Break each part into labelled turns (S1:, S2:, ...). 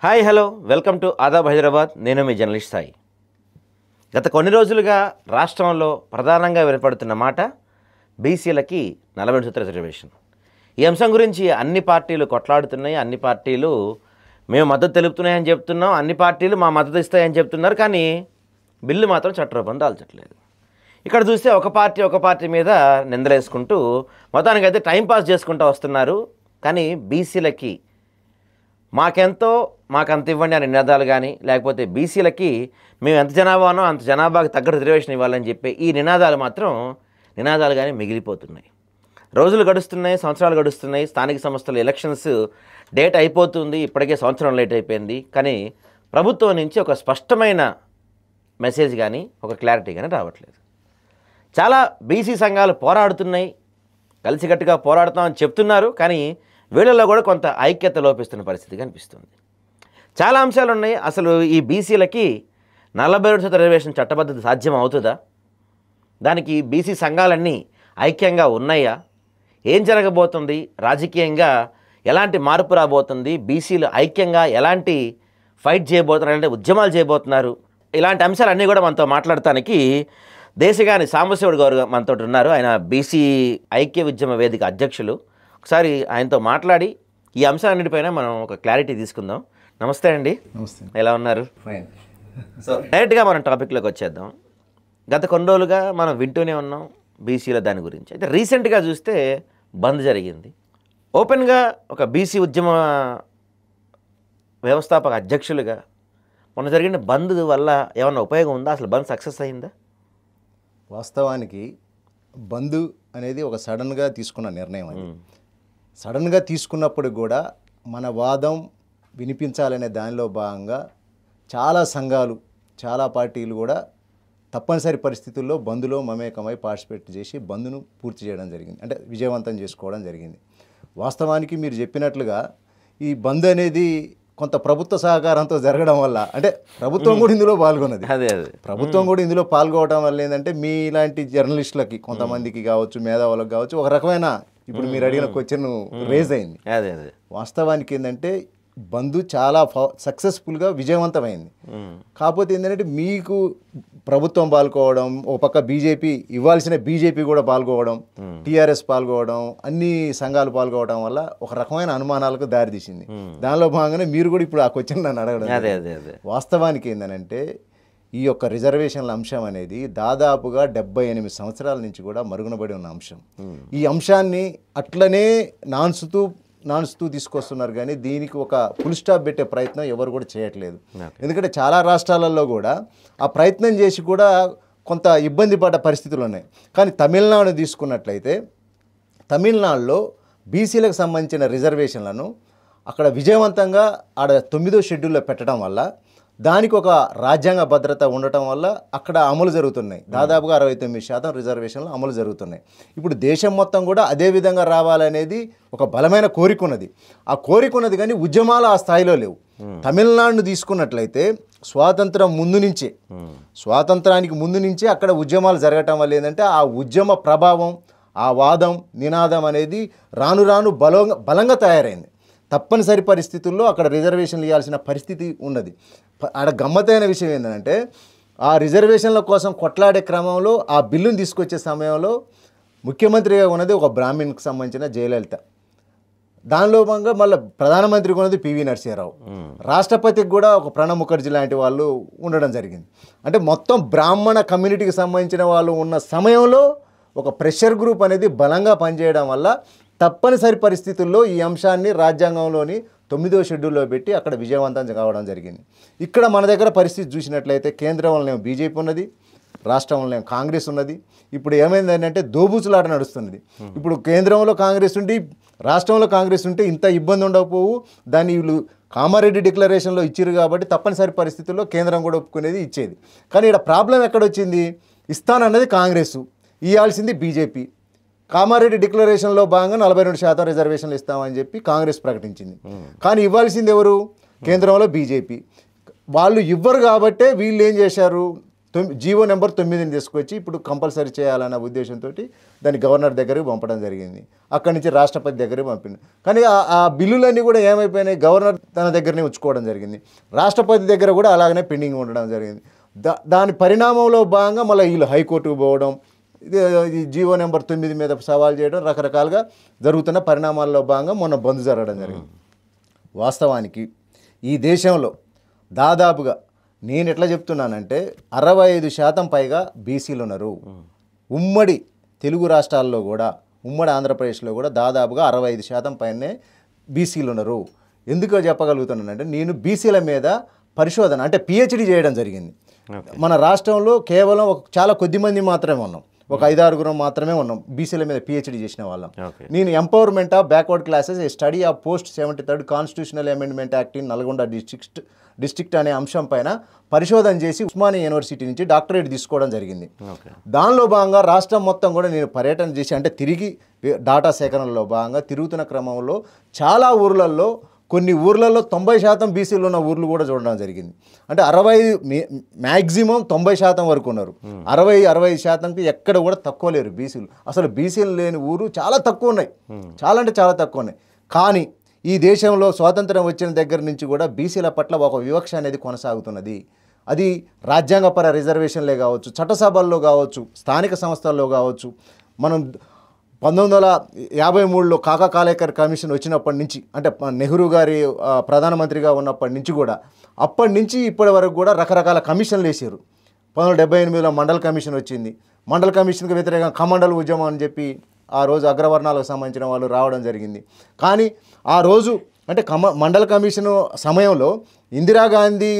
S1: Hi hello welcome to Aadab Hyderabad. నేను మీ journalist Sai. గత కొన్ని రోజులుగా రాష్ట్రంలో ప్రధానంగా వినపడుతున్న మాట బీసీలకి 40% రిజర్వేషన్. ఈ అంశం గురించి అన్ని పార్టీలు కొట్లాడుతున్నాయి. అన్ని పార్టీలు మేము మద్దతు తెలుపుతున్నాయని చెప్తున్నాం, అన్ని పార్టీలు మా మద్దతు ఇస్తాయని చెప్తున్నారు. కానీ బిల్లు మాత్రం చట్టరూపం దాల్చట్లేదు. ఇక్కడ చూస్తే ఒక పార్టీ మీద నిందలేసుకుంటూ మొత్తానికైతే టైంపాస్ చేసుకుంటూ వస్తున్నారు. కానీ బీసీలకి మాకంత ఇవ్వండి అనే నినాదాలు కానీ, లేకపోతే బీసీలకి మేము ఎంత జనాభానో అంత జనాభాకి తగ్గట్టు రిజర్వేషన్ ఇవ్వాలని చెప్పి ఈ నినాదాలు కానీ మిగిలిపోతున్నాయి. రోజులు గడుస్తున్నాయి, సంవత్సరాలు గడుస్తున్నాయి. స్థానిక సంస్థల ఎలక్షన్స్ డేట్ అయిపోతుంది. ఇప్పటికే సంవత్సరం లేట్ అయిపోయింది. కానీ ప్రభుత్వం నుంచి ఒక స్పష్టమైన మెసేజ్ కానీ ఒక క్లారిటీ కానీ రావట్లేదు. చాలా బీసీ సంఘాలు పోరాడుతున్నాయి, కలిసికట్టుగా పోరాడుతామని చెప్తున్నారు. కానీ వీళ్ళల్లో కూడా కొంత ఐక్యత లోపిస్తున్న పరిస్థితి కనిపిస్తుంది. చాలా అంశాలు ఉన్నాయి. అసలు ఈ బీసీలకి 42% రిజర్వేషన్ చట్టబద్ధత సాధ్యం అవుతుందా? దానికి బీసీ సంఘాలన్నీ ఐక్యంగా ఉన్నాయా? ఏం జరగబోతుంది? రాజకీయంగా ఎలాంటి మార్పు రాబోతుంది? బీసీలు ఐక్యంగా ఎలాంటి ఫైట్ చేయబోతున్నారు, అంటే ఉద్యమాలు చేయబోతున్నారు? ఇలాంటి అంశాలన్నీ కూడా మనతో మాట్లాడటానికి దేశగాని సాంబశివుడు గారు మనతో ఉన్నారు. ఆయన బీసీ ఐక్య ఉద్యమ వేదిక అధ్యక్షులు. ఒకసారి ఆయనతో మాట్లాడి ఈ అంశాలన్నిటిపైన మనం ఒక క్లారిటీ తీసుకుందాం. నమస్తే అండి.
S2: నమస్తే.
S1: ఎలా ఉన్నారు?
S2: ఫైన్.
S1: సో డైరెక్ట్గా మనం టాపిక్లోకి వచ్చేద్దాం. గత కొన్ని రోజులుగా మనం వింటూనే ఉన్నాం బీసీల దాని గురించి. అయితే రీసెంట్గా చూస్తే బంద్ జరిగింది. ఓపెన్గా ఒక బీసీ ఉద్యమ వ్యవస్థాపక అధ్యక్షులుగా మొన్న జరిగిన బంద్ వల్ల ఏమన్నా ఉపయోగం ఉందా? అసలు బంద్ సక్సెస్ అయిందా?
S2: వాస్తవానికి బంద్ అనేది ఒక సడన్గా తీసుకున్న నిర్ణయం. అది సడన్గా తీసుకున్నప్పుడు కూడా మన వాదం వినిపించాలనే దానిలో భాగంగా చాలా సంఘాలు, చాలా పార్టీలు కూడా తప్పనిసరి పరిస్థితుల్లో బంద్లో మమేకమై పార్టిసిపేట్ చేసి బంద్ను పూర్తి చేయడం జరిగింది, అంటే విజయవంతం చేసుకోవడం జరిగింది. వాస్తవానికి మీరు చెప్పినట్లుగా ఈ బంద్ అనేది కొంత ప్రభుత్వ సహకారంతో జరగడం వల్ల, అంటే ప్రభుత్వం కూడా ఇందులో పాల్గొన్నది. ప్రభుత్వం కూడా ఇందులో పాల్గొనడం వల్ల ఏంటంటే మీ ఇలాంటి జర్నలిస్టులకి కొంతమందికి కావచ్చు, మేధావులకు కావచ్చు, ఒక రకమైన ఇప్పుడు మీరు అడిగిన క్వశ్చన్ రేజ్ అయింది. వాస్తవానికి ఏంటంటే బంద్ చాలా సక్సెస్ఫుల్గా విజయవంతమైంది. కాకపోతే ఏంటంటే మీకు ప్రభుత్వం పాల్గొవడం, ఒక పక్క బీజేపీ ఇవ్వాల్సిన బీజేపీ కూడా పాల్గొవడం, టీఆర్ఎస్ పాల్గొవడం, అన్ని సంఘాలు పాల్గొవడం వల్ల ఒక రకమైన అనుమానాలకు దారితీసింది. దానిలో భాగంగానే మీరు కూడా ఇప్పుడు ఆ క్వశ్చన్ నన్ను అడగడం. వాస్తవానికి ఏంటంటే ఈ యొక్క రిజర్వేషన్ల అంశం అనేది దాదాపుగా 78 సంవత్సరాల నుంచి కూడా మరుగునబడి ఉన్న అంశం. ఈ అంశాన్ని అట్లనే నాన్సుతూ తీసుకొస్తున్నారు. కానీ దీనికి ఒక ఫుల్ స్టాప్ పెట్టే ప్రయత్నం ఎవరు కూడా చేయట్లేదు. ఎందుకంటే చాలా రాష్ట్రాలలో కూడా ఆ ప్రయత్నం చేసి కూడా కొంత ఇబ్బంది పడ్డ పరిస్థితులు ఉన్నాయి. కానీ తమిళనాడు తీసుకున్నట్లయితే తమిళనాడులో బీసీలకు సంబంధించిన రిజర్వేషన్లను అక్కడ విజయవంతంగా ఆడ 9వ షెడ్యూల్లో పెట్టడం వల్ల, దానికి ఒక రాజ్యాంగ భద్రత ఉండటం వల్ల అక్కడ అమలు జరుగుతున్నాయి. దాదాపుగా 69% రిజర్వేషన్లు అమలు జరుగుతున్నాయి. ఇప్పుడు దేశం మొత్తం కూడా అదే విధంగా రావాలనేది ఒక బలమైన కోరిక ఉన్నది. ఆ కోరిక ఉన్నది కానీ ఉద్యమాలు ఆ స్థాయిలో లేవు. తమిళనాడును తీసుకున్నట్లయితే స్వాతంత్రానికి ముందు నుంచే అక్కడ ఉద్యమాలు జరగటం వల్ల ఏంటంటే ఆ ఉద్యమ ప్రభావం, ఆ వాదం, నినాదం అనేది రాను రాను బలంగా తయారైంది. తప్పనిసరి పరిస్థితుల్లో అక్కడ రిజర్వేషన్లు ఇవ్వాల్సిన పరిస్థితి ఉన్నది. ఆడ గమ్మతైన విషయం ఏంటంటే ఆ రిజర్వేషన్ల కోసం కొట్లాడే క్రమంలో ఆ బిల్లును తీసుకొచ్చే సమయంలో ముఖ్యమంత్రిగా ఉన్నది ఒక బ్రాహ్మణ్కి సంబంధించిన జయలలిత, దానిలో భాగంగా మళ్ళీ ప్రధానమంత్రిగా ఉన్నది పివి నరసింహారావు, రాష్ట్రపతికి కూడా ఒక ప్రణబ్ ముఖర్జీ లాంటి వాళ్ళు ఉండడం జరిగింది. అంటే మొత్తం బ్రాహ్మణ కమ్యూనిటీకి సంబంధించిన వాళ్ళు ఉన్న సమయంలో ఒక ప్రెషర్ గ్రూప్ అనేది బలంగా పనిచేయడం వల్ల తప్పనిసరి పరిస్థితుల్లో ఈ అంశాన్ని రాజ్యాంగంలోని 9వ షెడ్యూల్లో పెట్టి అక్కడ విజయవంతం కావడం జరిగింది. ఇక్కడ మన దగ్గర పరిస్థితి చూసినట్లయితే కేంద్రంలో బీజేపీ ఉన్నది, రాష్ట్రంలో కాంగ్రెస్ ఉన్నది. ఇప్పుడు ఏమైందంటే దోబూచులాట నడుస్తున్నది. ఇప్పుడు కేంద్రంలో కాంగ్రెస్ ఉండి రాష్ట్రంలో కాంగ్రెస్ ఉంటే ఇంత ఇబ్బంది ఉండకపోవు. దాన్ని వీళ్ళు కామారెడ్డి డిక్లరేషన్లో ఇచ్చారు కాబట్టి తప్పనిసరి పరిస్థితుల్లో కేంద్రం కూడా ఒప్పుకునేది ఇచ్చేది. కానీ ఇక్కడ ప్రాబ్లం ఎక్కడొచ్చింది? ఇస్తానన్నది కాంగ్రెస్, ఇవ్వాల్సింది బీజేపీ. కామారెడ్డి డిక్లరేషన్లో భాగంగా 42% రిజర్వేషన్లు ఇస్తామని చెప్పి కాంగ్రెస్ ప్రకటించింది. కానీ ఇవ్వాల్సింది ఎవరు? కేంద్రంలో బీజేపీ. వాళ్ళు ఇవ్వరు కాబట్టే వీళ్ళు ఏం చేశారు? జీవో నెంబర్ 9ని తీసుకొచ్చి ఇప్పుడు కంపల్సరీ చేయాలన్న ఉద్దేశంతో దాన్ని గవర్నర్ దగ్గరికి పంపడం జరిగింది. అక్కడి నుంచి రాష్ట్రపతి దగ్గరికి పంపింది. కానీ ఆ బిల్లులన్నీ కూడా ఏమైపోయినాయి, గవర్నర్ తన దగ్గరనే ఉంచుకోవడం జరిగింది. రాష్ట్రపతి దగ్గర కూడా అలాగనే పెండింగ్ ఉండడం జరిగింది. దాని పరిణామంలో భాగంగా మళ్ళీ వీళ్ళు హైకోర్టుకు పోవడం, ఈ జీవో నెంబర్ 9 మీద సవాల్ చేయడం, రకరకాలుగా జరుగుతున్న పరిణామాల్లో భాగంగా మొన్న బంద్ జరగడం జరిగింది. వాస్తవానికి ఈ దేశంలో దాదాపుగా నేను ఎట్లా చెప్తున్నానంటే 65% పైగా బీసీలు ఉన్నారు. ఉమ్మడి తెలుగు రాష్ట్రాల్లో కూడా, ఉమ్మడి ఆంధ్రప్రదేశ్లో కూడా దాదాపుగా 65% పైనే బీసీలు ఉన్నారు. ఎందుకో చెప్పగలుగుతున్నానంటే నేను బీసీల మీద పరిశోధన అంటే పిహెచ్డి చేయడం జరిగింది. మన రాష్ట్రంలో కేవలం చాలా కొద్ది మంది మాత్రమే ఉన్నాం, ఒక 5-6 మాత్రమే ఉన్నాం బీసీల మీద పిహెచ్డి చేసిన వాళ్ళం. నేను empowerment of backward classes study of post 73rd constitutional amendment act in Nalgonda district అనే అంశం పైన పరిశోధన చేసి ఉస్మానియా యూనివర్సిటీ నుంచి డాక్టరేట్ తీసుకోవడం జరిగింది. దానిలో భాగంగా రాష్ట్రం మొత్తం కూడా నేను పర్యటన చేసి, అంటే తిరిగి డాటా సేకరణలో భాగంగా తిరుగుతున్న క్రమంలో చాలా ఊర్లలో, కొన్ని ఊర్లలో 90% బీసీలు ఉన్న ఊర్లు కూడా చూడడం జరిగింది. అంటే 65 మ్యాక్సిమం 90% వరకు ఉన్నారు. 60-65%కి ఎక్కడ కూడా తక్కువ లేరు బీసీలు. అసలు బీసీలు లేని ఊరు చాలా తక్కువ ఉన్నాయి, చాలా అంటే చాలా తక్కువ ఉన్నాయి. కానీ ఈ దేశంలో స్వాతంత్రం వచ్చిన దగ్గర నుంచి కూడా బీసీల పట్ల ఒక వివక్ష అనేది కొనసాగుతున్నది. అది రాజ్యాంగపర రిజర్వేషన్లే కావచ్చు, చట్టసభల్లో కావచ్చు, స్థానిక సంస్థల్లో కావచ్చు. మనం 1953లో కాకా కాలేకర్ కమిషన్ వచ్చినప్పటి నుంచి, అంటే నెహ్రూ గారి ప్రధానమంత్రిగా ఉన్నప్పటి నుంచి కూడా, అప్పటి నుంచి ఇప్పటి వరకు కూడా రకరకాల కమిషన్లు వేసారు. 1978లో మండల్ కమిషన్ వచ్చింది. మండల్ కమిషన్కి వ్యతిరేకంగా కమండల్ ఉద్యమం అని చెప్పి ఆ రోజు అగ్రవర్ణాలకు సంబంధించిన వాళ్ళు రావడం జరిగింది. కానీ ఆ రోజు అంటే మండల్ కమిషన్ సమయంలో ఇందిరాగాంధీ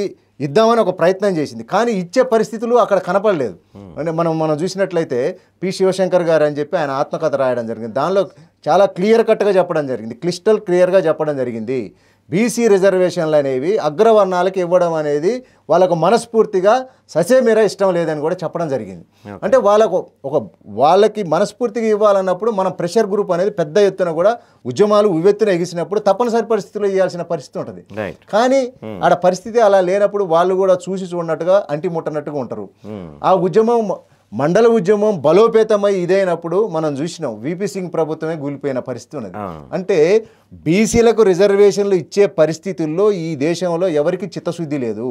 S2: ఇద్దామని ఒక ప్రయత్నం చేసింది, కానీ ఇచ్చే పరిస్థితులు అక్కడ కనపడలేదు. అంటే మనం చూసినట్లయితే పి శివశంకర్ గారు అని చెప్పి ఆయన ఆత్మకథ రాయడం జరిగింది. దానిలో చాలా క్లియర్ కట్గా చెప్పడం జరిగింది, క్లిస్టల్ క్లియర్గా చెప్పడం జరిగింది. బీసీ రిజర్వేషన్లు అనేవి అగ్రవర్ణాలకు ఇవ్వడం అనేది వాళ్ళకు మనస్ఫూర్తిగా ససేమీరా ఇష్టం లేదని కూడా చెప్పడం జరిగింది. అంటే వాళ్ళకి మనస్ఫూర్తిగా ఇవ్వాలన్నప్పుడు మనం ప్రెషర్ గ్రూప్ అనేది పెద్ద ఎత్తున కూడా ఉద్యమాలు ఉవ్వెత్తున ఎగిసినప్పుడు తప్పనిసరి పరిస్థితుల్లో ఇవ్వాల్సిన పరిస్థితి ఉంటుంది. కానీ ఆడ పరిస్థితి అలా లేనప్పుడు వాళ్ళు కూడా చూసి చూడనట్టుగా అంటి ముట్టనట్టుగా ఉంటారు. ఆ ఉద్యమం మండల ఉద్యమం బలోపేతమై ఇదైనప్పుడు మనం చూసినాం విపి సింగ్ ప్రభుత్వమే కూలిపోయిన పరిస్థితి ఉన్నది. అంటే బీసీలకు రిజర్వేషన్లు ఇచ్చే పరిస్థితుల్లో ఈ దేశంలో ఎవరికి చిత్తశుద్ధి లేదు.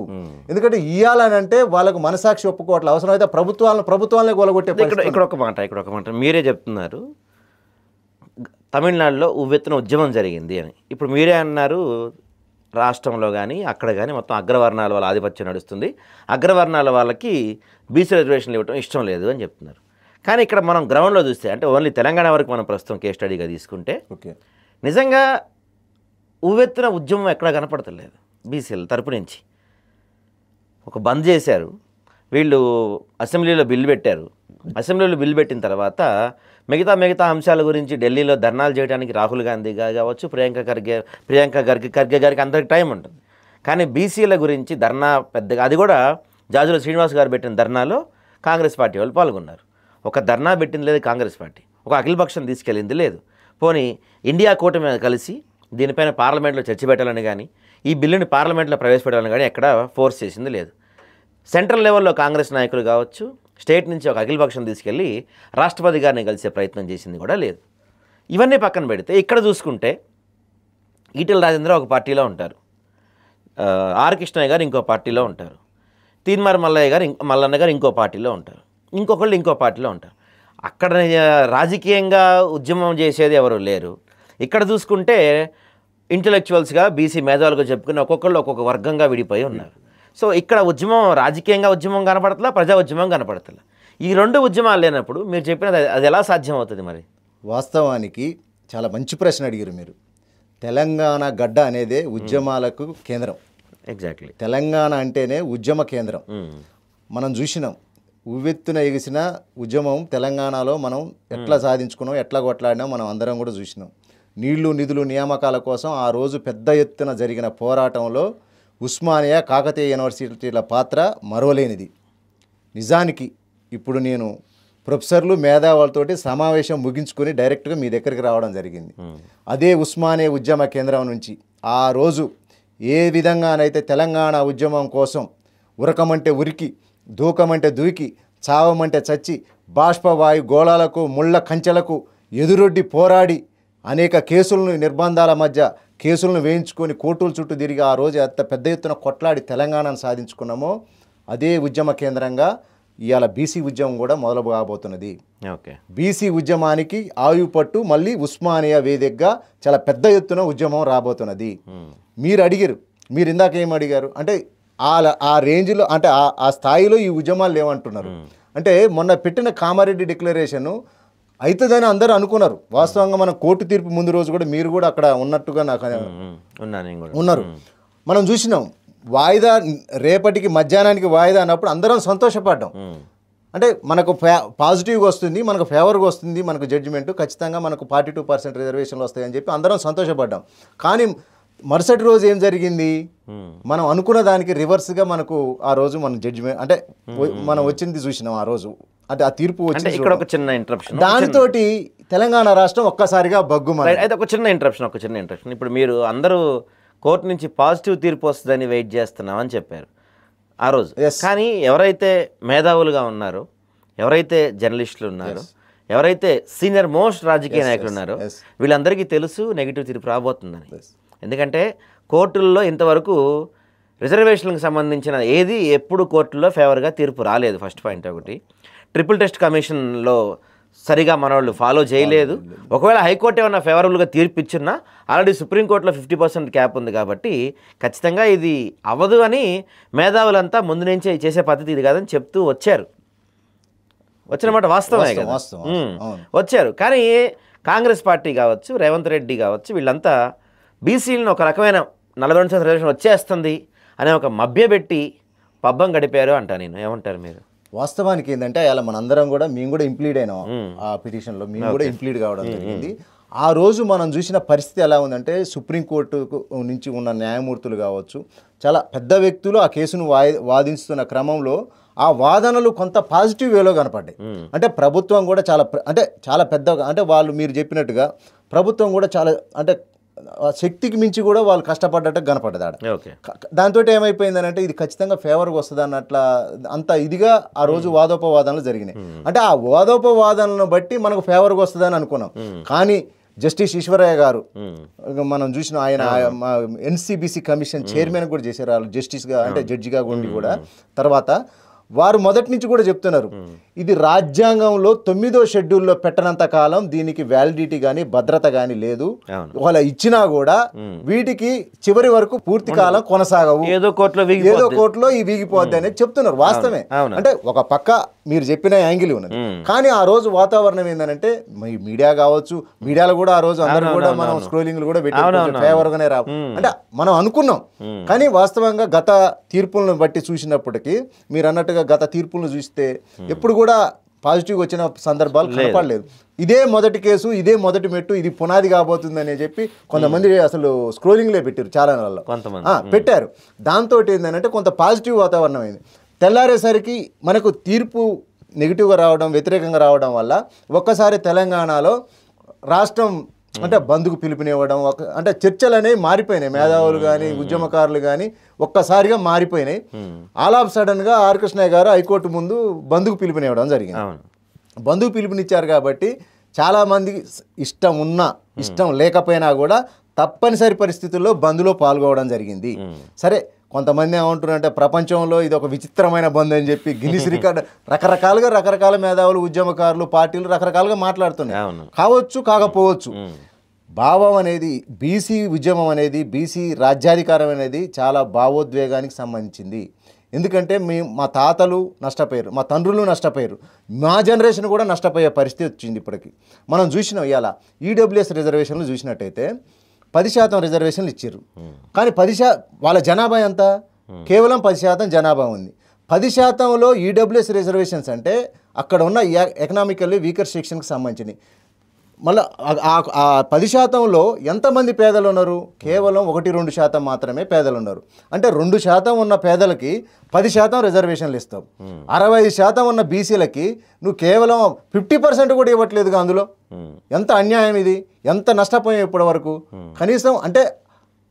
S2: ఎందుకంటే ఇవ్వాలనంటే వాళ్ళకు మనసాక్షి ఒప్పుకోవట్లేదు. అవసరమైతే ప్రభుత్వాలనే గొలగొట్టే.
S1: ఇక్కడ ఒక మాట మీరే చెప్తున్నారు, తమిళనాడులో ఉవ్వెత్తున ఉద్యమం జరిగింది అని. ఇప్పుడు మీరే అన్నారు రాష్ట్రంలో కానీ అక్కడ కానీ మొత్తం అగ్రవర్ణాల వాళ్ళ ఆధిపత్యం నడుస్తుంది, అగ్రవర్ణాల వాళ్ళకి బీసీ రిజర్వేషన్లు ఇవ్వడం ఇష్టం లేదు అని చెప్తున్నారు. కానీ ఇక్కడ మనం గ్రౌండ్లో చూస్తే, అంటే ఓన్లీ తెలంగాణ వరకు మనం ప్రస్తుతం కేస్ స్టడీగా తీసుకుంటే నిజంగా ఉవ్వెత్తున ఉద్యమం ఎక్కడా కనపడతలేదు. బీసీల తరపు నుంచి ఒక బంద్ చేశారు, వీళ్ళు అసెంబ్లీలో బిల్లు పెట్టారు. అసెంబ్లీలో బిల్లు పెట్టిన తర్వాత మిగతా అంశాల గురించి ఢిల్లీలో ధర్నాలు చేయడానికి రాహుల్ గాంధీ కావచ్చు, ప్రియాంక ఖర్గే గారికి అందరికి టైం ఉంటుంది. కానీ బీసీల గురించి ధర్నా పెద్దగా, అది కూడా జాజుల శ్రీనివాస్ గారు పెట్టిన ధర్నాలో కాంగ్రెస్ పార్టీ వాళ్ళు పాల్గొన్నారు. ఒక ధర్నా పెట్టింది లేదు కాంగ్రెస్ పార్టీ, ఒక అఖిలపక్షం తీసుకెళ్ళింది లేదు. పోనీ ఇండియా కూటమి కలిసి దీనిపైన పార్లమెంట్లో చర్చ పెట్టాలని కానీ, ఈ బిల్లుని పార్లమెంట్లో ప్రవేశపెట్టాలని కానీ ఎక్కడ ఫోర్స్ చేసింది లేదు. సెంట్రల్ లెవెల్లో కాంగ్రెస్ నాయకులు కావచ్చు, స్టేట్ నుంచి ఒక అఖిలపక్షం తీసుకెళ్ళి రాష్ట్రపతి గారిని కలిసే ప్రయత్నం చేసింది కూడా లేదు. ఇవన్నీ పక్కన పెడితే ఇక్కడ చూసుకుంటే ఈటెల రాజేంద్ర ఒక పార్టీలో ఉంటారు, ఆర్ కృష్ణయ్య గారు ఇంకో పార్టీలో ఉంటారు, తీన్మార్ మల్లన్న గారు ఇంకో పార్టీలో ఉంటారు, ఇంకొకళ్ళు ఇంకో పార్టీలో ఉంటారు. అక్కడ రాజకీయంగా ఉద్యమం చేసేది ఎవరు లేరు. ఇక్కడ చూసుకుంటే ఇంటలెక్చువల్స్గా బీసీ మేధావులుగా చెప్పుకుని ఒక్కొక్కళ్ళు ఒక్కొక్క వర్గంగా విడిపోయి ఉన్నారు. సో ఇక్కడ ఉద్యమం రాజకీయంగా ఉద్యమం కనపడతలా, ప్రజా ఉద్యమం కనపడతలా. ఈ రెండు ఉద్యమాలు లేనప్పుడు మీరు చెప్పినది అది ఎలా సాధ్యం అవుతుంది? మరి
S2: వాస్తవానికి చాలా మంచి ప్రశ్న అడిగారు మీరు. తెలంగాణ గడ్డ అనేదే ఉద్యమాలకు కేంద్రం.
S1: ఎగ్జాక్ట్లీ,
S2: తెలంగాణ అంటేనే ఉద్యమ కేంద్రం. మనం చూసినాం ఉవ్వెత్తున ఎగిసిన ఉద్యమం తెలంగాణలో మనం ఎట్లా సాధించుకున్నాం, ఎట్లా కొట్లాడినాం మనం అందరం కూడా చూసినాం. నీళ్లు నిధులు నియామకాల కోసం ఆ రోజు పెద్ద ఎత్తున జరిగిన పోరాటంలో ఉస్మానియా కాకతీయ యూనివర్సిటీల పాత్ర మరవలేనిది. నిజానికి ఇప్పుడు నేను ప్రొఫెసర్లు మేధావులతోటి సమావేశం ముగించుకొని డైరెక్ట్గా మీ దగ్గరికి రావడం జరిగింది. అదే ఉస్మానియా ఉద్యమ కేంద్రం నుంచి ఆ రోజు ఏ విధంగానైతే తెలంగాణ ఉద్యమం కోసం ఉరకమంటే ఉరికి దూకమంటే దూకి, చావమంటే చచ్చి, బాష్పవాయు గోళాలకు ముళ్ళ కంచెలకు ఎదురొడ్డి పోరాడి అనేక కేసులను నిర్బంధాల మధ్య కేసులను వేయించుకొని కోర్టుల చుట్టూ తిరిగి ఆ రోజు ఎంత పెద్ద ఎత్తున కొట్లాడి తెలంగాణను సాధించుకున్నామో అదే ఉద్యమ కేంద్రంగా ఇవాళ బీసీ ఉద్యమం కూడా మొదలు కాబోతున్నది.
S1: ఓకే,
S2: బీసీ ఉద్యమానికి ఆయుపట్టు మళ్ళీ ఉస్మానియా వేదికగా చాలా పెద్ద ఎత్తున ఉద్యమం రాబోతున్నది. మీరు అడిగారు, మీరు ఇందాక ఏం అడిగారు అంటే ఆ రేంజ్లో అంటే ఆ స్థాయిలో ఈ ఉద్యమాలు లేవంటున్నారు. అంటే మొన్న పెట్టిన కామారెడ్డి డిక్లరేషన్ అవుతుందని అందరూ అనుకున్నారు. వాస్తవంగా మనం కోర్టు తీర్పు ముందు రోజు కూడా మీరు కూడా అక్కడ ఉన్నట్టుగా నాకు ఉన్నారు. మనం చూసినాం వాయిదా రేపటికి మధ్యాహ్నానికి వాయిదా అన్నప్పుడు అందరం సంతోషపడ్డాం. అంటే మనకు పాజిటివ్గా వస్తుంది, మనకు ఫేవర్గా వస్తుంది, మనకు జడ్జిమెంట్ ఖచ్చితంగా మనకు 42% రిజర్వేషన్లు వస్తాయని చెప్పి అందరం సంతోషపడ్డాం. కానీ మరుసటి రోజు ఏం జరిగింది, మనం అనుకున్న దానికి రివర్స్గా మనకు ఆ రోజు మన జడ్జిమెంట్ అంటే మనం వచ్చింది చూసినాం. ఆ రోజు అంటే ఆ తీర్పు వచ్చింది.
S1: ఇక్కడ ఒక చిన్న ఇంటరప్షన్,
S2: దానితోటి తెలంగాణ రాష్ట్రం ఒక్కసారిగా బగ్గుమని.
S1: అయితే ఒక చిన్న ఇంటరప్షన్. ఇప్పుడు మీరు అందరూ కోర్టు నుంచి పాజిటివ్ తీర్పు వస్తుందని వెయిట్ చేస్తున్నామని చెప్పారు ఆ రోజు. కానీ ఎవరైతే మేధావులుగా ఉన్నారో, ఎవరైతే జర్నలిస్టులు ఉన్నారో, ఎవరైతే సీనియర్ మోస్ట్ రాజకీయ నాయకులు ఉన్నారో వీళ్ళందరికీ తెలుసు నెగిటివ్ తీర్పు రాబోతుందని. ఎందుకంటే కోర్టుల్లో ఇంతవరకు రిజర్వేషన్లకు సంబంధించిన ఏది ఎప్పుడు కోర్టుల్లో ఫేవర్గా తీర్పు రాలేదు. ఫస్ట్ పాయింట్ ఒకటి. ట్రిపుల్ టెస్ట్ కమిషన్లో సరిగా మన వాళ్ళు ఫాలో చేయలేదు. ఒకవేళ హైకోర్టు ఏమన్నా ఫేవరబుల్గా తీర్పు ఇచ్చినా ఆల్రెడీ సుప్రీంకోర్టులో 50% క్యాప్ ఉంది కాబట్టి ఖచ్చితంగా ఇది అవ్వదు అని మేధావులంతా ముందు నుంచే చేసే పద్ధతి ఇది కాదని చెప్తూ వచ్చారు. వచ్చిన మాట వాస్తవమే కదా, వచ్చారు. కానీ కాంగ్రెస్ పార్టీ కావచ్చు, రేవంత్ రెడ్డి కావచ్చు, వీళ్ళంతా బీసీలను ఒక రకమైన 42% రిజర్వేషన్ వచ్చేస్తుంది అనే ఒక మభ్యపెట్టి పబ్బం గడిపారు అంటా నేను. ఏమంటారు మీరు?
S2: వాస్తవానికి ఏంటంటే అలా మనందరం కూడా మేము కూడా ఇంప్లీడ్ అయినాం ఆ పిటిషన్లో, మేము కూడా ఇంప్లీడ్ కావడం జరిగింది. ఆ రోజు మనం చూసిన పరిస్థితి ఎలా ఉందంటే సుప్రీంకోర్టు నుంచి ఉన్న న్యాయమూర్తులు కావచ్చు, చాలా పెద్ద వ్యక్తులు ఆ కేసును వాదిస్తున్న క్రమంలో ఆ వాదనలు కొంత పాజిటివ్ వేలో కనపడ్డాయి. అంటే ప్రభుత్వం కూడా చాలా పెద్దగా అంటే వాళ్ళు మీరు చెప్పినట్టుగా ప్రభుత్వం కూడా చాలా అంటే శక్తికి మించి కూడా వాళ్ళు కష్టపడ్డట్టు కనపడ్డదాడ. దాంతో ఏమైపోయిందని అంటే ఇది ఖచ్చితంగా ఫేవర్గా వస్తుంది అన్నట్ల అంత ఇదిగా ఆ రోజు వాదోపవాదనలు జరిగినాయి. అంటే ఆ వాదోపవాదనలను బట్టి మనకు ఫేవర్గా వస్తుందని అనుకున్నాం. కానీ జస్టిస్ ఈశ్వరయ్య గారు మనం చూసిన ఆయన ఎన్సిబిసి కమిషన్ చైర్మన్ కూడా చేశారు వాళ్ళు జస్టిస్గా అంటే జడ్జిగా ఉండి కూడా. తర్వాత వారు మొదటి నుంచి కూడా చెప్తున్నారు ఇది రాజ్యాంగంలో 9వ షెడ్యూల్లో పెట్టనంత కాలం దీనికి వ్యాలిడిటీ కానీ భద్రత కానీ లేదు. ఒకవేళ ఇచ్చినా కూడా వీటికి చివరి వరకు పూర్తి కాలం కొనసాగవు, ఏదో కోర్టులో ఈ వీగిపోద్ది అనేది చెప్తున్నారు. వాస్తవమే. అంటే ఒక పక్క మీరు చెప్పిన యాంగిల్ ఉన్నది. కానీ ఆ రోజు వాతావరణం ఏంటంటే మీడియా కావచ్చు, మీడియాలో కూడా ఆ రోజు అందరూ కూడా మనం స్క్రోలింగ్లు కూడా పెట్టి ఫేవర్గానే రావు అంటే మనం అనుకున్నాం. కానీ వాస్తవంగా గత తీర్పులను బట్టి చూసినప్పటికీ మీరు అన్నట్టుగా గత తీర్పులను చూస్తే ఎప్పుడు కూడా పాజిటివ్ వచ్చిన సందర్భాలు కనపడలేదు. ఇదే మొదటి కేసు, ఇదే మొదటి మెట్టు, ఇది పునాది కాబోతుందని చెప్పి కొంతమంది అసలు స్క్రోలింగ్లే పెట్టారు, చాలా నెలల్లో పెట్టారు. దాంతో ఏంటంటే కొంత పాజిటివ్ వాతావరణం అయింది. తెల్లారేసరికి మనకు తీర్పు నెగిటివ్గా రావడం, వ్యతిరేకంగా రావడం వల్ల ఒక్కసారి తెలంగాణలో రాష్ట్రం అంటే బంద్కు పిలుపునివ్వడం, అంటే చర్చలు అనేవి మారిపోయినాయి. మేధావులు కానీ ఉద్యమకారులు కానీ ఒక్కసారిగా మారిపోయినాయి. ఆల్ ఆఫ్ సడన్గా ఆర్ కృష్ణయ్య గారు హైకోర్టు ముందు బంద్కు పిలుపునివ్వడం జరిగింది. బంద్కు పిలుపునిచ్చారు కాబట్టి చాలామంది ఇష్టం ఉన్నా ఇష్టం లేకపోయినా కూడా తప్పనిసరి పరిస్థితుల్లో బంద్లో పాల్గొనడం జరిగింది. సరే కొంతమంది ఏమంటున్నారంటే ప్రపంచంలో ఇది ఒక విచిత్రమైన బంద్ అని చెప్పి గిన్నిస్ రికార్డ్ రకరకాల మేధావులు ఉద్యమకారులు పార్టీలు రకరకాలుగా మాట్లాడుతున్నాయి. కావచ్చు కాకపోవచ్చు. భావం అనేది బీసీ ఉద్యమం అనేది బీసీ రాజ్యాధికారం అనేది చాలా భావోద్వేగానికి సంబంధించింది. ఎందుకంటే మా తాతలు నష్టపోయారు, మా తండ్రులు నష్టపోయారు, మా జనరేషన్ కూడా నష్టపోయే పరిస్థితి వచ్చింది. ఇప్పటికి మనం చూసినాం. ఇవాళ ఈడబ్ల్యూఎస్ రిజర్వేషన్లు చూసినట్టయితే 10% రిజర్వేషన్లు ఇచ్చారు. కానీ వాళ్ళ జనాభా ఎంత? కేవలం 10% జనాభా ఉంది. 10%లో ఈడబ్ల్యూఎస్ రిజర్వేషన్స్ అంటే అక్కడ ఉన్న ఎకనామికల్లీ వీకర్ సెక్షన్కి సంబంధించినవి. మళ్ళీ ఆ 10%లో ఎంతమంది పేదలు ఉన్నారు? కేవలం 1-2% మాత్రమే పేదలు ఉన్నారు. అంటే 2% ఉన్న పేదలకి 10% రిజర్వేషన్లు ఇస్తాం. 65% ఉన్న బీసీలకి నువ్వు కేవలం 50% కూడా ఇవ్వట్లేదుగా. అందులో ఎంత అన్యాయం ఇది, ఎంత నష్టపోయాం ఇప్పటి వరకు. కనీసం అంటే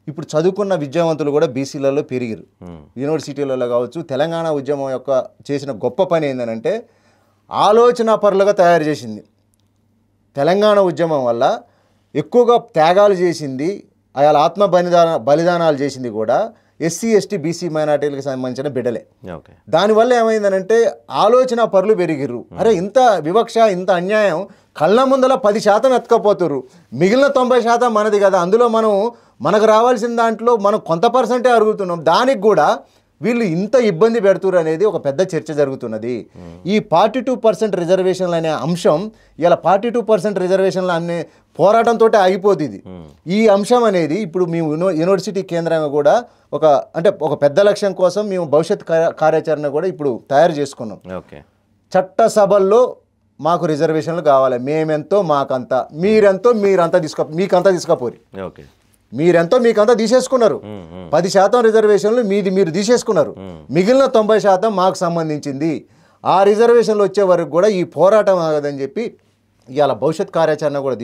S2: ఇప్పుడు చదువుకున్న విద్యావంతులు కూడా బీసీలలో పెరిగారు. యూనివర్సిటీలలో కావచ్చు. తెలంగాణ ఉద్యమం యొక్క చేసిన గొప్ప పని ఏంటంటే ఆలోచన పరులుగా తయారు చేసింది. తెలంగాణ ఉద్యమం వల్ల ఎక్కువగా త్యాగాలు చేసింది, అయాల ఆత్మ బలిదానాలు చేసింది కూడా ఎస్సీ ఎస్టీ బీసీ మైనార్టీలకు సంబంధించిన బిడ్డలే. దానివల్ల ఏమైందనంటే ఆలోచన పరులు పెరిగిర్రు. అరే ఇంత వివక్ష, ఇంత అన్యాయం కళ్ళ ముందల 10% ఎత్తుకపోతుర్రు, మిగిలిన 90% మనది కదా, అందులో మనకు రావాల్సిన దాంట్లో మనం కొంత పర్సెంటే అరుగుతున్నాం, దానికి కూడా వీళ్ళు ఇంత ఇబ్బంది పెడుతురు అనేది ఒక పెద్ద చర్చ జరుగుతున్నది. ఈ 42% రిజర్వేషన్లు అనే అంశం ఇలా 42% రిజర్వేషన్లు అనే పోరాటంతో ఆగిపోతుంది. ఈ అంశం అనేది ఇప్పుడు మేము యూనివర్సిటీ కేంద్రంగా కూడా ఒక పెద్ద లక్ష్యం కోసం మేము భవిష్యత్ కార్యాచరణ కూడా ఇప్పుడు తయారు చేసుకున్నాం. చట్టసభల్లో మాకు రిజర్వేషన్లు కావాలి, మేమెంతో మాకంతా, మీరెంతో మీకంతా తీసుకపోరి, మీరెంతో మీకంతా తీసేసుకున్నారు. 10% రిజర్వేషన్లు మీరు తీసేసుకున్నారు, మిగిలిన 90% మాకు సంబంధించింది. ఆ రిజర్వేషన్లు వచ్చే వరకు కూడా ఈ పోరాటం ఆగదని చెప్పి ఇవాళ భవిష్యత్ కార్యాచరణ కూడా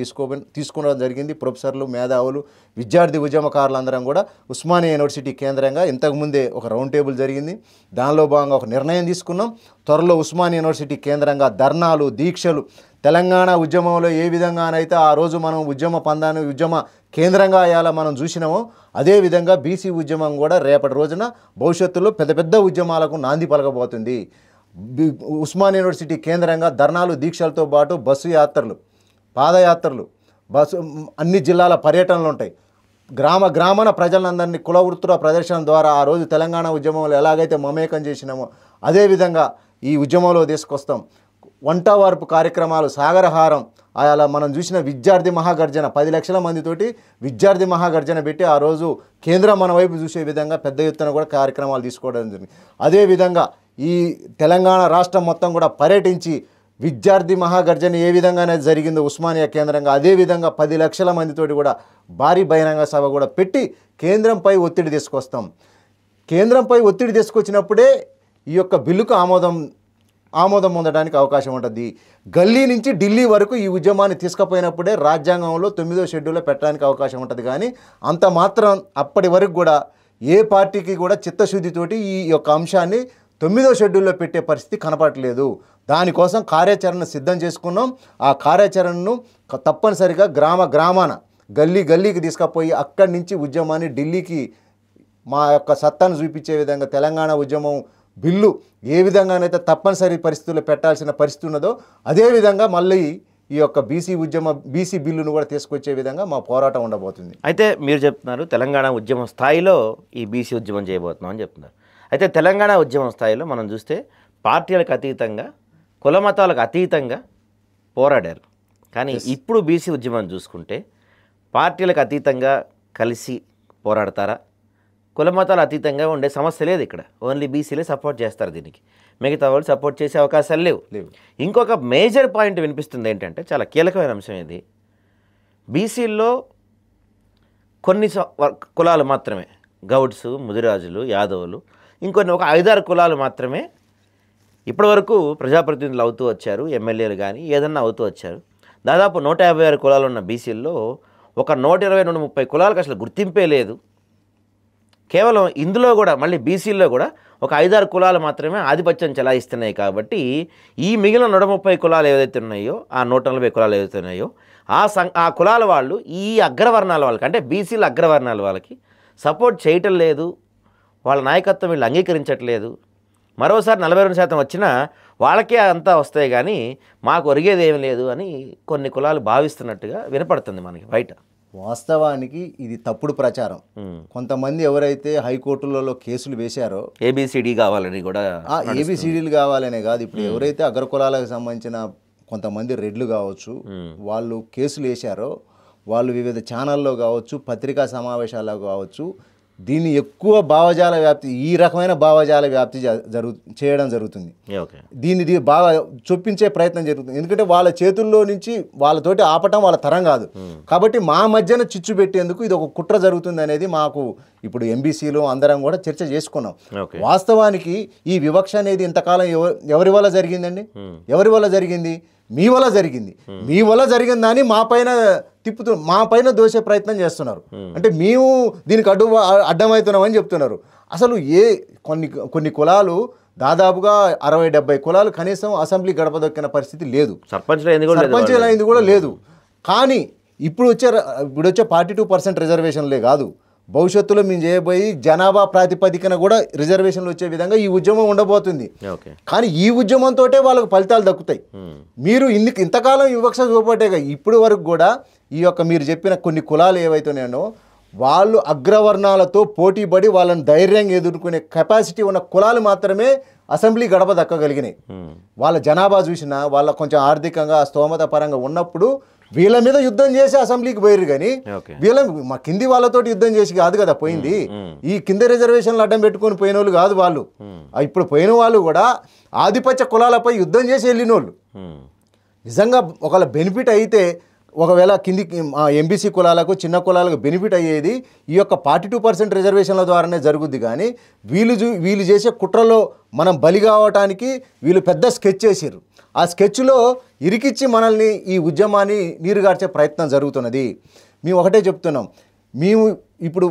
S2: తీసుకోవడం జరిగింది. ప్రొఫెసర్లు, మేధావులు, విద్యార్థి ఉద్యమకారులందరం కూడా ఉస్మానియా యూనివర్సిటీ కేంద్రంగా ఇంతకుముందే ఒక రౌండ్ టేబుల్ జరిగింది. దానిలో భాగంగా ఒక నిర్ణయం తీసుకున్నాం. త్వరలో ఉస్మానియా యూనివర్సిటీ కేంద్రంగా ధర్నాలు, దీక్షలు, తెలంగాణ ఉద్యమంలో ఏ విధంగానైతే ఆ రోజు మనం ఉద్యమ కేంద్రంగా అయ్యాలా మనం చూసినామో అదేవిధంగా బీసీ ఉద్యమం కూడా రేపటి రోజున భవిష్యత్తులో పెద్ద పెద్ద ఉద్యమాలకు నాంది పలకబోతుంది. ఉస్మానియా యూనివర్సిటీ కేంద్రంగా ధర్నాలు, దీక్షలతో పాటు బస్సు యాత్రలు, పాదయాత్రలు, అన్ని జిల్లాల పర్యటనలు ఉంటాయి. గ్రామాన ప్రజలందరినీ కులవృత్తుల ప్రదర్శన ద్వారా ఆ రోజు తెలంగాణ ఉద్యమంలో ఎలాగైతే మమేకం చేసినామో అదేవిధంగా ఈ ఉద్యమంలో తీసుకొస్తాం. వంట వార్పు కార్యక్రమాలు, సాగరహారం, అలా మనం చూసిన విద్యార్థి మహాగర్జన, 10 లక్షల మందితోటి విద్యార్థి మహాగర్జన పెట్టి ఆ రోజు కేంద్రం మన వైపు చూసే విధంగా పెద్ద ఎత్తున కూడా కార్యక్రమాలు తీసుకోవడం జరిగింది. అదేవిధంగా ఈ తెలంగాణ రాష్ట్రం మొత్తం కూడా పర్యటించి విద్యార్థి మహాగర్జన ఏ విధంగానే జరిగిందో ఉస్మానియా కేంద్రంగా అదేవిధంగా 10 లక్షల మందితోటి కూడా భారీ బహిరంగ సభ కూడా పెట్టి కేంద్రంపై ఒత్తిడి తీసుకొస్తాం. కేంద్రంపై ఒత్తిడి తీసుకొచ్చినప్పుడే ఈ యొక్క బిల్లుకు ఆమోదం పొందడానికి అవకాశం ఉంటుంది. గల్లీ నుంచి ఢిల్లీ వరకు ఈ ఉద్యమాన్ని తీసుకుపోయినప్పుడే రాజ్యాంగంలో 9వ షెడ్యూల్లో పెట్టడానికి అవకాశం ఉంటుంది. కానీ అంత మాత్రం అప్పటి వరకు కూడా ఏ పార్టీకి కూడా చిత్తశుద్ధితోటి ఈ యొక్క అంశాన్ని 9వ షెడ్యూల్లో పెట్టే పరిస్థితి కనపడలేదు. దానికోసం కార్యాచరణ సిద్ధం చేసుకున్నాం. ఆ కార్యాచరణను తప్పనిసరిగా గ్రామాన గల్లీకి తీసుకుపోయి అక్కడి నుంచి ఉద్యమాన్ని ఢిల్లీకి మా యొక్క సత్తాను చూపించే విధంగా తెలంగాణ ఉద్యమం బిల్లు ఏ విధంగానైతే తప్పనిసరి పరిస్థితుల్లో పెట్టాల్సిన పరిస్థితి ఉన్నదో అదేవిధంగా మళ్ళీ ఈ యొక్క బీసీ బిల్లును కూడా తీసుకొచ్చే విధంగా మా పోరాటం ఉండబోతుంది.
S1: అయితే మీరు చెప్తున్నారు తెలంగాణ ఉద్యమం స్థాయిలో ఈ బీసీ ఉద్యమం చేయబోతున్నాం అని చెప్తున్నారు. అయితే తెలంగాణ ఉద్యమం స్థాయిలో మనం చూస్తే పార్టీలకు అతీతంగా, కుల మతాలకు అతీతంగా పోరాడారు. కానీ ఇప్పుడు బీసీ ఉద్యమం చూసుకుంటే పార్టీలకు అతీతంగా కలిసి పోరాడతారా? కుల మతాలు అతీతంగా ఉండే సమస్య లేదు ఇక్కడ. ఓన్లీ బీసీలే సపోర్ట్ చేస్తారు దీనికి, మిగతా వాళ్ళు సపోర్ట్ చేసే అవకాశాలు లేవు. ఇంకొక మేజర్ పాయింట్ వినిపిస్తుంది ఏంటంటే, చాలా కీలకమైన అంశం ఇది. బీసీల్లో కొన్ని కులాలు మాత్రమే, గౌడ్స్, ముదిరాజులు, యాదవులు, ఇంకొన్ని ఒక 5-6 కులాలు మాత్రమే ఇప్పటివరకు ప్రజాప్రతినిధులు అవుతూ వచ్చారు, ఎమ్మెల్యేలు కానీ ఏదన్నా అవుతూ వచ్చారు. దాదాపు 156 కులాలు ఉన్న బీసీల్లో ఒక 120-130 కులాలకు అసలు గుర్తింపే లేదు. కేవలం ఇందులో కూడా మళ్ళీ బీసీల్లో కూడా ఒక 5-6 కులాలు మాత్రమే ఆధిపత్యం చెలాయిస్తున్నాయి. కాబట్టి ఈ మిగిలిన 130 కులాలు ఏదైతే ఉన్నాయో, ఆ 140 కులాలు ఏదైతే ఉన్నాయో ఆ కులాల వాళ్ళు ఈ అగ్రవర్ణాల వాళ్ళకి, అంటే బీసీల అగ్రవర్ణాల వాళ్ళకి సపోర్ట్ చేయటం లేదు. వాళ్ళ నాయకత్వం వీళ్ళు అంగీకరించట్లేదు. మరోసారి 42% వచ్చినా వాళ్ళకే అంతా వస్తాయి కానీ మాకు ఒరిగేది ఏమి లేదు అని కొన్ని కులాలు భావిస్తున్నట్టుగా వినపడుతుంది మనకి బయట.
S2: వాస్తవానికి ఇది తప్పుడు ప్రచారం. కొంతమంది ఎవరైతే హైకోర్టులలో కేసులు వేశారో
S1: ఏబిసిడి కావాలని కూడా,
S2: ఏబిసిడీలు కావాలనే కాదు, ఇప్పుడు ఎవరైతే అగ్రకులాలకు సంబంధించిన కొంతమంది రెడ్లు కావచ్చు, వాళ్ళు కేసులు వేశారో వాళ్ళు వివిధ ఛానల్లో కావచ్చు, పత్రికా సమావేశాల్లో కావచ్చు, దీన్ని ఎక్కువ భావజాల వ్యాప్తి, ఈ రకమైన భావజాల వ్యాప్తి చేయడం జరుగుతుంది. దీన్ని బాగా చొప్పించే ప్రయత్నం జరుగుతుంది. ఎందుకంటే వాళ్ళ చేతుల్లో నుంచి వాళ్ళతోటి ఆపటం వాళ్ళ తరం కాదు. కాబట్టి మా మధ్యన చిచ్చు పెట్టేందుకు ఇది ఒక కుట్ర జరుగుతుంది అనేది మాకు ఇప్పుడు ఎంబీసీలో అందరం కూడా చర్చ చేసుకున్నాం. వాస్తవానికి ఈ వివక్ష అనేది ఇంతకాలం ఎవరి వల్ల జరిగిందండి? ఎవరి వల్ల జరిగింది? మీ వల్ల జరిగింది, మీ వల్ల జరిగిందని మా పైన దోసే ప్రయత్నం చేస్తున్నారు. అంటే మేము దీనికి అడ్డమవుతున్నామని చెప్తున్నారు. అసలు కొన్ని కులాలు దాదాపుగా 60-70 కులాలు కనీసం అసెంబ్లీ గడప దొక్కిన పరిస్థితి లేదు, సర్పంచ్ అయింది కూడా లేదు. కానీ ఇప్పుడు వచ్చే 42% రిజర్వేషన్లే కాదు, భవిష్యత్తులో మేము చేయబోయి జనాభా ప్రాతిపదికన కూడా రిజర్వేషన్లు వచ్చే విధంగా ఈ ఉద్యమం ఉండబోతుంది. కానీ ఈ ఉద్యమంతో వాళ్ళకు ఫలితాలు దక్కుతాయి. మీరు ఇంతకాలం వివక్ష చూపట్టేగా ఇప్పుడు వరకు కూడా ఈ యొక్క మీరు చెప్పిన కొన్ని కులాలు ఏవైతున్నాయో వాళ్ళు అగ్రవర్ణాలతో పోటీపడి వాళ్ళని ధైర్యంగా ఎదుర్కొనే కెపాసిటీ ఉన్న కులాలు మాత్రమే అసెంబ్లీ గడప దక్కగలిగినాయి. వాళ్ళ జనాభా చూసినా వాళ్ళ కొంచెం ఆర్థికంగా స్తోమత పరంగా ఉన్నప్పుడు వీళ్ళ మీద యుద్ధం చేసి అసెంబ్లీకి పోయారు. కానీ మా కింది వాళ్ళతోటి యుద్ధం చేసి కాదు కదా పోయింది. ఈ కింద రిజర్వేషన్లు అడ్డం పెట్టుకొని పోయిన వాళ్ళు కాదు వాళ్ళు. ఇప్పుడు పోయిన వాళ్ళు కూడా ఆధిపత్య కులాలపై యుద్ధం చేసి వెళ్ళిన వాళ్ళు. నిజంగా ఒకవేళ బెనిఫిట్ అయితే, ఒకవేళ కింది ఎంబీసీ కులాలకు చిన్న కులాలకు బెనిఫిట్ అయ్యేది ఈ యొక్క 42% రిజర్వేషన్ల ద్వారానే జరుగుద్ది. కానీ వీళ్ళు చేసే కుట్రలో మనం బలి కావటానికి వీళ్ళు పెద్ద స్కెచ్ చేసారు. ఆ స్కెచ్లో ఇరికిచ్చి మనల్ని ఈ ఉద్యమాన్ని నీరుగార్చే ప్రయత్నం జరుగుతున్నది. మేము ఒకటే చెప్తున్నాం, మేము ఇప్పుడు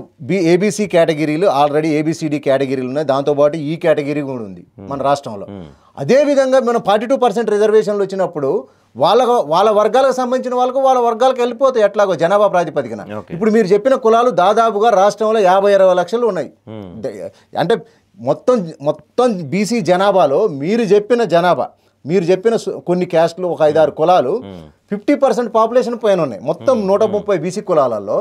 S2: ఏబీసీ కేటగిరీలు ఆల్రెడీ ఏబిసిడి కేటగిరీలు ఉన్నాయి, దాంతోపాటు ఈ కేటగిరీ కూడా ఉంది మన రాష్ట్రంలో. అదేవిధంగా మనం 42% రిజర్వేషన్లు వచ్చినప్పుడు వాళ్ళ వర్గాలకు సంబంధించిన వాళ్ళ వర్గాలకు వెళ్ళిపోతాయి ఎట్లాగో జనాభా ప్రాతిపదికన. ఇప్పుడు మీరు చెప్పిన కులాలు దాదాపుగా రాష్ట్రంలో 50-60 లక్షలు ఉన్నాయి. అంటే మొత్తం బీసీ జనాభాలో మీరు చెప్పిన కొన్ని క్యాస్ట్లు ఒక 5-6 కులాలు 50% పాపులేషన్ పైన ఉన్నాయి. మొత్తం 130 బీసీ కులాలలో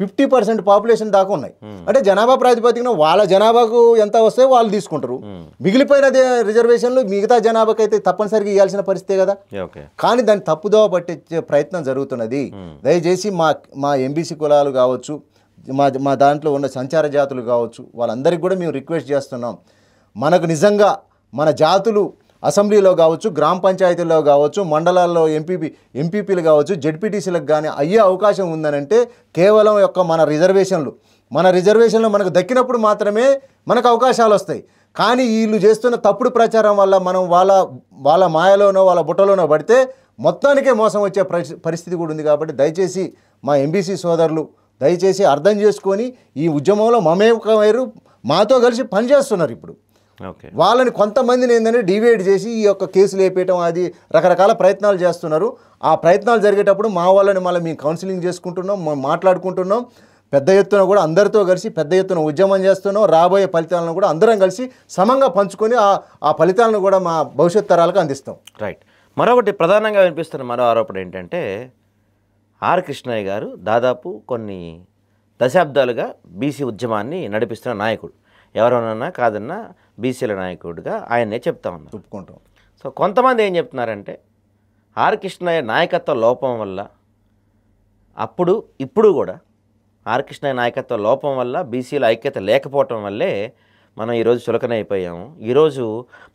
S2: 50% పాపులేషన్ దాకా ఉన్నాయి. అంటే జనాభా ప్రాతిపదికన వాళ్ళ జనాభాకు ఎంత వస్తే వాళ్ళు తీసుకుంటారు. మిగిలిపోయిన రిజర్వేషన్లు మిగతా జనాభాకి అయితే తప్పనిసరిగా ఇవ్వాల్సిన పరిస్థితే కదా. కానీ దాన్ని తప్పుదోవ పట్టించే ప్రయత్నం జరుగుతున్నది. దయచేసి మా ఎంబీసీ కులాలు కావచ్చు, మా దాంట్లో ఉన్న సంచార జాతులు కావచ్చు, వాళ్ళందరికీ కూడా మేము రిక్వెస్ట్ చేస్తున్నాం, మనకు నిజంగా మన జాతులు అసెంబ్లీలో కావచ్చు, గ్రామ పంచాయతీల్లో కావచ్చు, మండలాల్లో ఎంపీపీలు కావచ్చు, జెడ్పీటీసీలకు కానీ అయ్యే అవకాశం ఉందనంటే కేవలం మన రిజర్వేషన్లు మనకు దక్కినప్పుడు మాత్రమే మనకు అవకాశాలు వస్తాయి. కానీ వీళ్ళు చేస్తున్న తప్పుడు ప్రచారం వల్ల మనం వాళ్ళ మాయలోనో వాళ్ళ బుట్టలోనో పడితే మొత్తానికే మోసం వచ్చే పరిస్థితి కూడా ఉంది. కాబట్టి దయచేసి మా ఎంబీసీ సోదరులు దయచేసి అర్థం చేసుకొని ఈ ఉద్యమంలో మమేకమైరు, మాతో కలిసి పనిచేస్తున్నారు. ఇప్పుడు వాళ్ళని కొంతమందిని ఏంటంటే డివైడ్ చేసి ఈ యొక్క కేసులు వేపేయటం అది రకరకాల ప్రయత్నాలు చేస్తున్నారు. ఆ ప్రయత్నాలు జరిగేటప్పుడు మా వాళ్ళని మళ్ళీ మేము కౌన్సిలింగ్ చేసుకుంటున్నాం, మేము మాట్లాడుకుంటున్నాం. పెద్ద ఎత్తున కూడా అందరితో కలిసి పెద్ద ఎత్తున ఉద్యమం చేస్తున్నాం. రాబోయే ఫలితాలను కూడా అందరం కలిసి సమంగా పంచుకొని ఆ ఫలితాలను కూడా మా భవిష్యత్ తరాలకు అందిస్తాం.
S1: రైట్. మరొకటి ప్రధానంగా వినిపిస్తున్న మరో ఆరోపణ ఏంటంటే ఆర్ కృష్ణయ్య గారు దాదాపు కొన్ని దశాబ్దాలుగా బీసీ ఉద్యమాన్ని నడిపిస్తున్న నాయకుడు. ఎవరన్నా కాదన్నా బీసీల నాయకుడిగా ఆయన్నే చెప్తా ఉన్నారు,
S2: ఒప్పుకుంటాం.
S1: సో కొంతమంది ఏం చెప్తున్నారంటే ఆర్ కృష్ణయ్య నాయకత్వ లోపం వల్ల ఇప్పుడు కూడా ఆర్ కృష్ణయ్య నాయకత్వ లోపం వల్ల బీసీల ఐక్యత లేకపోవటం వల్లే మనం ఈరోజు చులకనైపోయాము. ఈరోజు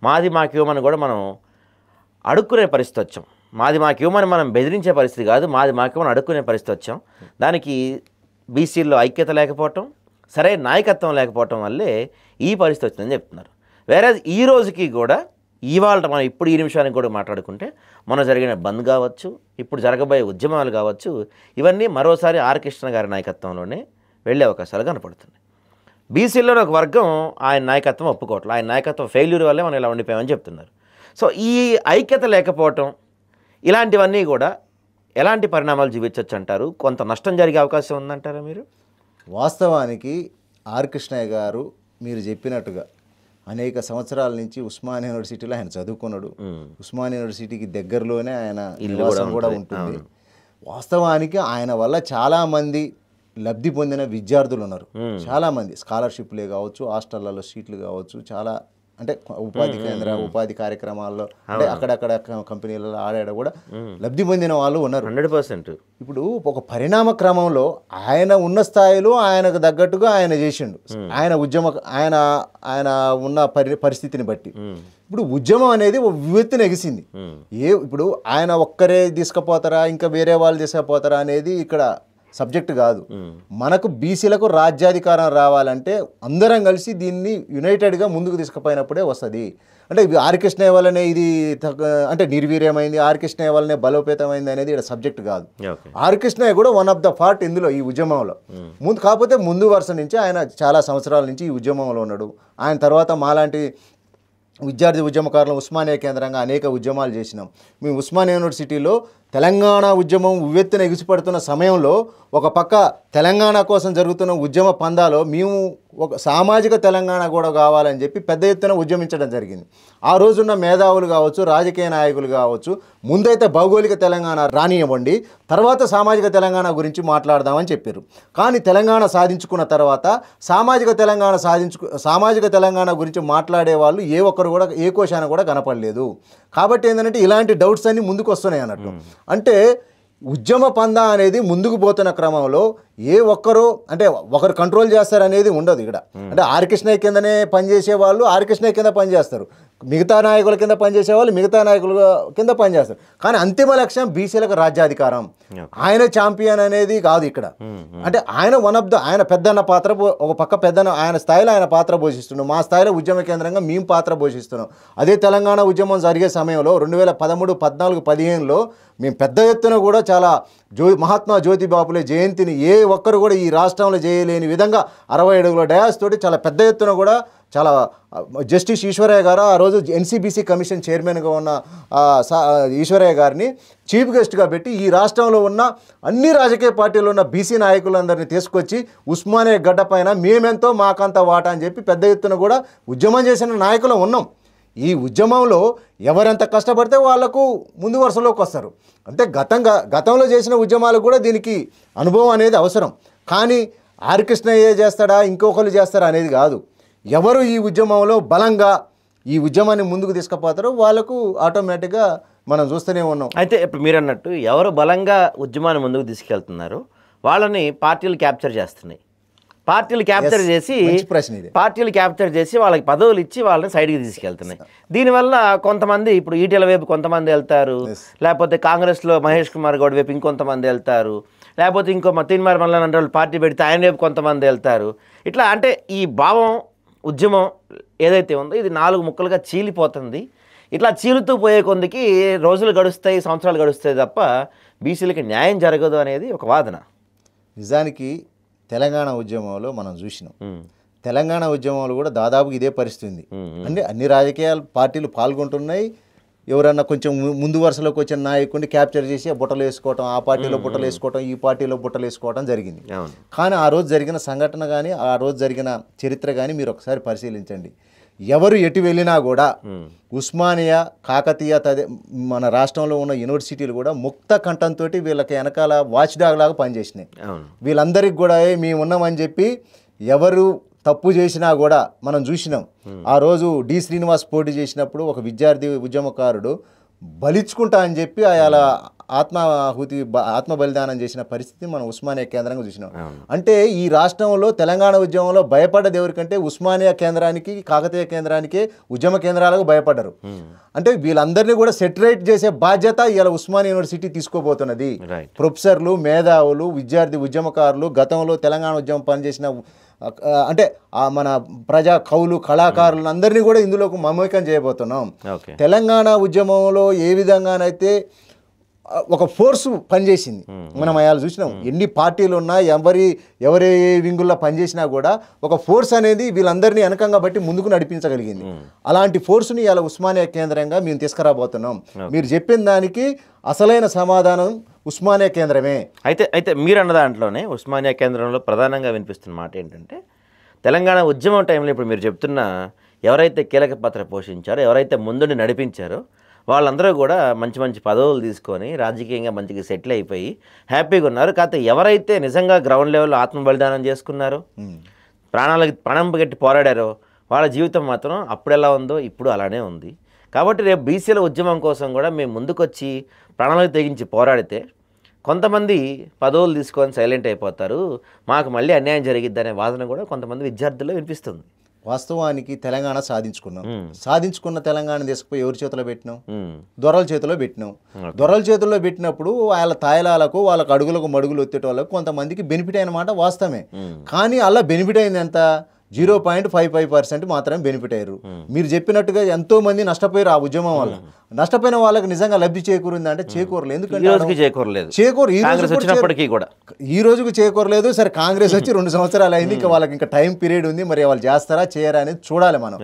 S1: మాది మాకివ్వమని కూడా మనం అడుక్కునే పరిస్థితి వచ్చాం. మాది మాకివ్వమని మనం బెదిరించే పరిస్థితి కాదు, మాది మాకివ్వమని అడుక్కునే పరిస్థితి వచ్చాం. దానికి బీసీల్లో ఐక్యత లేకపోవటం, సరైన నాయకత్వం లేకపోవటం వల్లే ఈ పరిస్థితి వచ్చిందని చెప్తున్నారు. వేరే ఈ రోజుకి కూడా ఇవాళ మనం ఇప్పుడు ఈ నిమిషానికి కూడా మాట్లాడుకుంటే మనం జరిగిన బంద్ కావచ్చు, ఇప్పుడు జరగబోయే ఉద్యమాలు కావచ్చు, ఇవన్నీ మరోసారి ఆర్ కృష్ణ గారి నాయకత్వంలోనే వెళ్ళే అవకాశాలు కనపడుతున్నాయి. బీసీలోని ఒక వర్గం ఆయన నాయకత్వం ఒప్పుకోవట్లేదు, ఆయన నాయకత్వం ఫెయిల్యూర్ వల్లే మనం ఇలా ఉండిపోయామని చెప్తున్నారు. సో ఈ ఐక్యత లేకపోవటం ఇలాంటివన్నీ కూడా ఎలాంటి పరిణామాలు చూపించవచ్చు అంటారు? కొంత నష్టం జరిగే అవకాశం ఉందంటారా మీరు?
S2: వాస్తవానికి ఆర్ కృష్ణయ్య గారు మీరు చెప్పినట్టుగా అనేక సంవత్సరాల నుంచి ఉస్మానియా యూనివర్సిటీలో ఆయన చదువుకున్నాడు. ఉస్మానియా యూనివర్సిటీకి దగ్గరలోనే ఆయన నివాసం కూడా ఉంటుంది. వాస్తవానికి ఆయన వల్ల చాలామంది లబ్ధి పొందిన విద్యార్థులు ఉన్నారు. చాలామంది స్కాలర్షిప్లే కావచ్చు, హాస్టళ్లలో సీట్లు కావచ్చు, చాలా అంటే ఉపాధి కేంద్ర ఉపాధి కార్యక్రమాల్లో అంటే అక్కడక్కడ కంపెనీలలో ఆడాడ కూడా లబ్ధి పొందిన వాళ్ళు ఉన్నారు
S1: 100%.
S2: ఇప్పుడు ఒక పరిణామ క్రమంలో ఆయన ఉన్న స్థాయిలో ఆయనకు తగ్గట్టుగా ఆయన చేసిండు. ఆయన ఉన్న పరిస్థితిని బట్టి ఇప్పుడు ఉద్యమం అనేది వివెత్తున ఎగిసింది. ఇప్పుడు ఆయన ఒక్కరే తీసుకుపోతారా ఇంకా వేరే వాళ్ళు తీసుకుపోతారా అనేది ఇక్కడ సబ్జెక్ట్ కాదు. మనకు బీసీలకు రాజ్యాధికారం రావాలంటే అందరం కలిసి దీన్ని యునైటెడ్గా ముందుకు తీసుకుపోయినప్పుడే వస్తుంది. అంటే ఆర్ కృష్ణయ్య వల్లనే ఇది అంటే నిర్వీర్యమైంది, ఆర్ కృష్ణయ్య వల్లనే బలోపేతమైంది అనేది ఇక్కడ సబ్జెక్ట్ కాదు. ఆర్ కృష్ణయ్య కూడా వన్ ఆఫ్ ద పార్ట్ ఇందులో ఈ ఉద్యమంలో కాకపోతే ముందు వరుస నుంచి ఆయన చాలా సంవత్సరాల నుంచి ఈ ఉద్యమంలో ఉన్నాడు. ఆయన తర్వాత మాలాంటి విద్యార్థి ఉద్యమకారులు ఉస్మానియా కేంద్రంగా అనేక ఉద్యమాలు చేసినాం. మేము ఉస్మానియా యూనివర్సిటీలో తెలంగాణ ఉద్యమం ఉవ్వెత్తున ఎగిసిపడుతున్న సమయంలో ఒక పక్క తెలంగాణ కోసం జరుగుతున్న ఉద్యమ పందాలో మేము ఒక సామాజిక తెలంగాణ కూడా కావాలని చెప్పి పెద్ద ఎత్తున ఉద్యమించడం జరిగింది. ఆ రోజున్న మేధావులు కావచ్చు, రాజకీయ నాయకులు కావచ్చు, ముందైతే భౌగోళిక తెలంగాణ రానివ్వండి, తర్వాత సామాజిక తెలంగాణ గురించి మాట్లాడదామని చెప్పారు. కానీ తెలంగాణ సాధించుకున్న తర్వాత సామాజిక తెలంగాణ గురించి మాట్లాడే వాళ్ళు ఏ ఒక్కరు కూడా ఏ కోశాన కూడా కనపడలేదు. కాబట్టి ఏంటంటే ఇలాంటి డౌట్స్ అన్నీ ముందుకు వస్తున్నాయి అన్నట్టు. అంటే ఉద్యమ పందా అనేది ముందుకు పోతున్న క్రమంలో ఏ ఒక్కరు అంటే ఒకరు కంట్రోల్ చేస్తారనేది ఉండదు ఇక్కడ. అంటే ఆర్ కృష్ణయ్య కిందనే పనిచేసే వాళ్ళు ఆర్ కృష్ణయ్య కింద పనిచేస్తారు, మిగతా నాయకుల కింద పనిచేసే వాళ్ళు మిగతా నాయకుల కింద పనిచేస్తారు. కానీ అంతిమ లక్ష్యం బీసీలకు రాజ్యాధికారం. ఆయన ఛాంపియన్ అనేది కాదు ఇక్కడ. అంటే ఆయన ఆయన పెద్దన్న పాత్ర, ఒక పక్క పెద్దన్న ఆయన స్థాయిలో ఆయన పాత్ర పోషిస్తున్నాం, మా స్థాయిలో ఉద్యమ కేంద్రంగా మేము పాత్ర పోషిస్తున్నాం. అదే తెలంగాణ ఉద్యమం జరిగే సమయంలో 2013, 14, 15లో మేము పెద్ద ఎత్తున కూడా చాలా మహాత్మా జ్యోతిబాపులే జయంతిని ఏ ఒక్కరు కూడా ఈ రాష్ట్రంలో చేయలేని విధంగా 60 అడుగుల డయాస్ తోటి చాలా పెద్ద ఎత్తున కూడా చాలా జస్టిస్ ఈశ్వరయ్య గారు ఆ రోజు ఎన్సీబీసీ కమిషన్ చైర్మన్గా ఉన్న ఈశ్వరయ్య గారిని చీఫ్ గెస్ట్గా పెట్టి ఈ రాష్ట్రంలో ఉన్న అన్ని రాజకీయ పార్టీలు ఉన్న బీసీ నాయకులందరినీ తీసుకొచ్చి ఉస్మానియా గడ్డ పైన మేమెంతో మాకంత వాటా అని చెప్పి పెద్ద ఎత్తున కూడా ఉద్యమం చేసిన నాయకులు ఉన్నాం. ఈ ఉద్యమంలో ఎవరెంత కష్టపడితే వాళ్లకు ముందు వరుసలోకి వస్తారు. అంటే గతంలో చేసిన ఉద్యమాలకు కూడా దీనికి అనుభవం అనేది అవసరం. కానీ ఆర్ కృష్ణయ్య చేస్తాడా ఇంకొకరు చేస్తారా అనేది కాదు. ఎవరు ఈ ఉద్యమంలో బలంగా ఈ ఉద్యమాన్ని ముందుకు తీసుకుపోతారో వాళ్ళకు ఆటోమేటిక్గా మనం చూస్తూనే ఉన్నాం.
S1: అయితే ఇప్పుడు మీరు అన్నట్టు ఎవరు బలంగా ఉద్యమాన్ని ముందుకు తీసుకెళ్తున్నారో వాళ్ళని పార్టీలు క్యాప్చర్ చేస్తున్నాయి. పార్టీలు క్యాప్చర్ చేసి వాళ్ళకి పదవులు ఇచ్చి వాళ్ళని సైడ్కి తీసుకెళ్తున్నాయి. దీనివల్ల కొంతమంది ఇప్పుడు ఈటెల వైపు కొంతమంది వెళ్తారు, లేకపోతే కాంగ్రెస్లో మహేష్ కుమార్ గౌడ్ వైపు ఇంకొంతమంది వెళ్తారు, లేకపోతే ఇంకో తీన్మార్ మల్లన్న అంటే వాళ్ళు పార్టీ పెడితే ఆయన వైపు కొంతమంది వెళ్తారు. ఇట్లా అంటే ఈ భావం ఉద్యమం ఏదైతే ఉందో ఇది 4 ముక్కలుగా చీలిపోతుంది. ఇట్లా చీలుతూ పోయే కొందికి రోజులు గడుస్తాయి, సంవత్సరాలు గడుస్తాయి తప్ప బీసీలకి న్యాయం జరగదు అనేది ఒక వాదన.
S2: నిజానికి తెలంగాణ ఉద్యమంలో మనం చూసినాం. తెలంగాణ ఉద్యమంలో కూడా దాదాపు ఇదే పరిస్థితి ఉంది. అంటే అన్ని రాజకీయ పార్టీలు పాల్గొంటున్నాయి. ఎవరన్నా కొంచెం ముందు వరుసలోకి వచ్చిన నాయకుడిని క్యాప్చర్ చేసి బుట్టలు వేసుకోవటం, ఆ పార్టీలో బుట్టలు వేసుకోవటం, ఈ పార్టీలో బుట్టలు వేసుకోవటం జరిగింది. కానీ ఆ రోజు జరిగిన సంఘటన కానీ ఆ రోజు జరిగిన చరిత్ర కానీ మీరు ఒకసారి పరిశీలించండి. ఎవరు ఎటు వెళ్ళినా కూడా ఉస్మానియా, కాకతీయ మన రాష్ట్రంలో ఉన్న యూనివర్సిటీలు కూడా ముక్త కంఠంతో వీళ్ళకి వెనకాల వాచ్ డాగ్ లాగా పనిచేసినాయి. వీళ్ళందరికీ కూడా మేము ఉన్నామని చెప్పి ఎవరు తప్పు చేసినా కూడా మనం చూసినాం. ఆ రోజు డి శ్రీనివాస్ పోటీ చేసినప్పుడు ఒక విద్యార్థి ఉద్యమకారుడు బలిచ్చుకుంటా అని చెప్పి అలా ఆత్మ బలిదానం చేసిన పరిస్థితి మనం ఉస్మానియా కేంద్రంగా చూసినాం. అంటే ఈ రాష్ట్రంలో తెలంగాణ ఉద్యమంలో భయపడ్డది ఎవరికంటే ఉస్మానియా కేంద్రానికి, కాకతీయ కేంద్రానికి ఉద్యమ కేంద్రాలకు భయపడ్డారు. అంటే వీళ్ళందరినీ కూడా సెటరేట్ చేసే బాధ్యత ఇలా ఉస్మానియా యూనివర్సిటీ తీసుకోబోతున్నది. ప్రొఫెసర్లు, మేధావులు, విద్యార్థి ఉద్యమకారులు, గతంలో తెలంగాణ ఉద్యమం పనిచేసిన అంటే మన ప్రజా కవులు, కళాకారులను అందరినీ కూడా ఇందులోకి మమేకం చేయబోతున్నాం. తెలంగాణ ఉద్యమంలో ఏ విధంగానైతే ఒక ఫోర్సు పనిచేసింది మనం అయాలు చూసినాం. ఎన్ని పార్టీలు ఉన్నా ఎవరి వింగుల్లో పనిచేసినా కూడా ఒక ఫోర్స్ అనేది వీళ్ళందరినీ వెనకంగా బట్టి ముందుకు నడిపించగలిగింది. అలాంటి ఫోర్సుని ఇలా ఉస్మానియా కేంద్రంగా మేము తీసుకురాబోతున్నాం. మీరు చెప్పిన దానికి అసలైన సమాధానం ఉస్మానియా కేంద్రమే.
S1: అయితే మీరు అన్న దాంట్లోనే ఉస్మానియా కేంద్రంలో ప్రధానంగా వినిపిస్తున్న మాట ఏంటంటే తెలంగాణ ఉద్యమం టైంలో ఇప్పుడు మీరు చెప్తున్న ఎవరైతే కీలక పాత్ర పోషించారో, ఎవరైతే ముందుండి నడిపించారో వాళ్ళందరూ కూడా మంచి మంచి పదవులు తీసుకొని రాజకీయంగా మంచిగా సెటిల్ అయిపోయి హ్యాపీగా ఉన్నారు. కాకపోతే ఎవరైతే నిజంగా గ్రౌండ్ లెవెల్లో ఆత్మ బలిదానం చేసుకున్నారో, ప్రాణం పెట్టి పోరాడారో వాళ్ళ జీవితం మాత్రం అప్పుడు ఎలా ఉందో ఇప్పుడు అలానే ఉంది. కాబట్టి రేపు బీసీల ఉద్యమం కోసం కూడా మేము ముందుకొచ్చి ప్రాణాలకు తెగించి పోరాడితే కొంతమంది పదవులు తీసుకొని సైలెంట్ అయిపోతారు, మాకు మళ్ళీ అన్యాయం జరిగిద్దనే వాదన కూడా కొంతమంది విద్యార్థుల్లో వినిపిస్తుంది.
S2: వాస్తవానికి తెలంగాణ సాధించుకున్నాం. సాధించుకున్న తెలంగాణ తీసుకుపోయి ఎవరి చేతిలో పెట్టినాం? దొరల చేతిలో పెట్టినాం. దొరల చేతుల్లో పెట్టినప్పుడు వాళ్ళ తాయిలాలకు వాళ్ళకు అడుగులకు మడుగులు ఒత్తేట వాళ్ళకు కొంతమందికి బెనిఫిట్ అయినమాట వాస్తవమే. కానీ అలా బెనిఫిట్ అయింది ఎంత? 0.55% మాత్రమే బెనిఫిట్ అయ్యారు. మీరు చెప్పినట్టుగా ఎంతో మంది నష్టపోయారు ఆ ఉద్యమం వల్ల. నష్టపోయిన వాళ్ళకి నిజంగా లబ్ధి చేకూరింది అంటే చేకూరలేదు. ఎందుకంటే ఈ రోజుకు చేకూరలేదు. సరే కాంగ్రెస్ వచ్చి 2 సంవత్సరాలు అయింది, ఇంకా వాళ్ళకి ఇంకా టైం పీరియడ్ ఉంది. మరి వాళ్ళు చేస్తారా చేయరా అనేది చూడాలి మనం.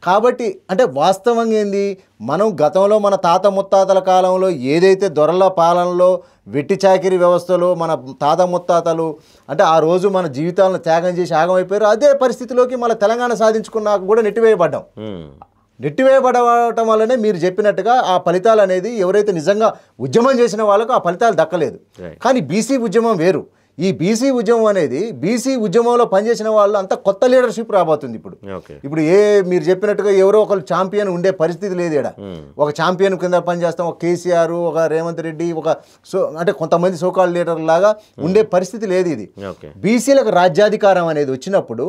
S2: కాబట్టి అంటే వాస్తవంగా ఏంది, మనం గతంలో మన తాత ముత్తాతల కాలంలో ఏదైతే దొరల పాలనలో వెట్టి చాకిరీ వ్యవస్థలో మన తాత ముత్తాతలు అంటే ఆ రోజు మన జీవితాలను త్యాగం చేసి ఆగమైపోయారు, అదే పరిస్థితిలోకి మన తెలంగాణ సాధించుకున్నాక కూడా నెట్టివేయబడ్డాం. నెట్టివేయబడటం వల్లనే మీరు చెప్పినట్టుగా ఆ ఫలితాలు అనేది ఎవరైతే నిజంగా ఉద్యమం చేసిన వాళ్ళకు ఆ ఫలితాలు దక్కలేదు. కానీ బీసీ ఉద్యమం వేరు. ఈ బీసీ ఉద్యమం అనేది బీసీ ఉద్యమంలో పనిచేసిన వాళ్ళు అంతా కొత్త లీడర్షిప్ రాబోతుంది. ఇప్పుడు మీరు చెప్పినట్టుగా ఎవరో ఒకరు ఛాంపియన్ ఉండే పరిస్థితి లేదు. ఇక్కడ ఒక ఛాంపియన్ కింద పనిచేస్తాం, ఒక కేసీఆర్, ఒక రేవంత్ రెడ్డి, అంటే కొంతమంది సోకాల్ లీడర్ లాగా ఉండే పరిస్థితి లేదు. ఇది బీసీలకు రాజ్యాధికారం అనేది వచ్చినప్పుడు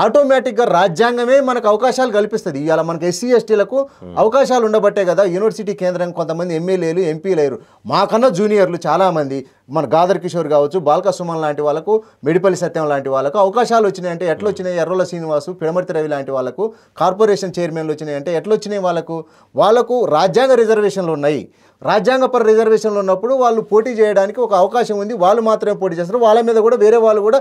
S2: ఆటోమేటిక్గా రాజ్యాంగమే మనకు అవకాశాలు కల్పిస్తుంది. ఇవాళ మనకు ఎస్సీ ఎస్టీలకు అవకాశాలు ఉండబట్టే కదా యూనివర్సిటీ కేంద్రం కొంతమంది ఎమ్మెల్యేలు ఎంపీలు అయ్యారు. మాకన్నా జూనియర్లు చాలామంది మన గాదర్ కిషోర్ కావచ్చు, బాల్క సుమన్ లాంటి వాళ్ళకు, మెడిపల్లి సత్యం లాంటి వాళ్ళకు అవకాశాలు వచ్చినాయి అంటే ఎట్లా వచ్చినాయి? ఎర్రోల శ్రీనివాసు, పిడమర్తి రవి లాంటి వాళ్ళకు కార్పొరేషన్ చైర్మన్లు వచ్చినాయి అంటే ఎట్లా వచ్చినాయి? వాళ్ళకు రాజ్యాంగ రిజర్వేషన్లు ఉన్నాయి. రాజ్యాంగపర రిజర్వేషన్లు ఉన్నప్పుడు వాళ్ళు పోటీ చేయడానికి ఒక అవకాశం ఉంది. వాళ్ళు మాత్రమే పోటీ చేస్తారు. వాళ్ళ మీద కూడా వేరే వాళ్ళు కూడా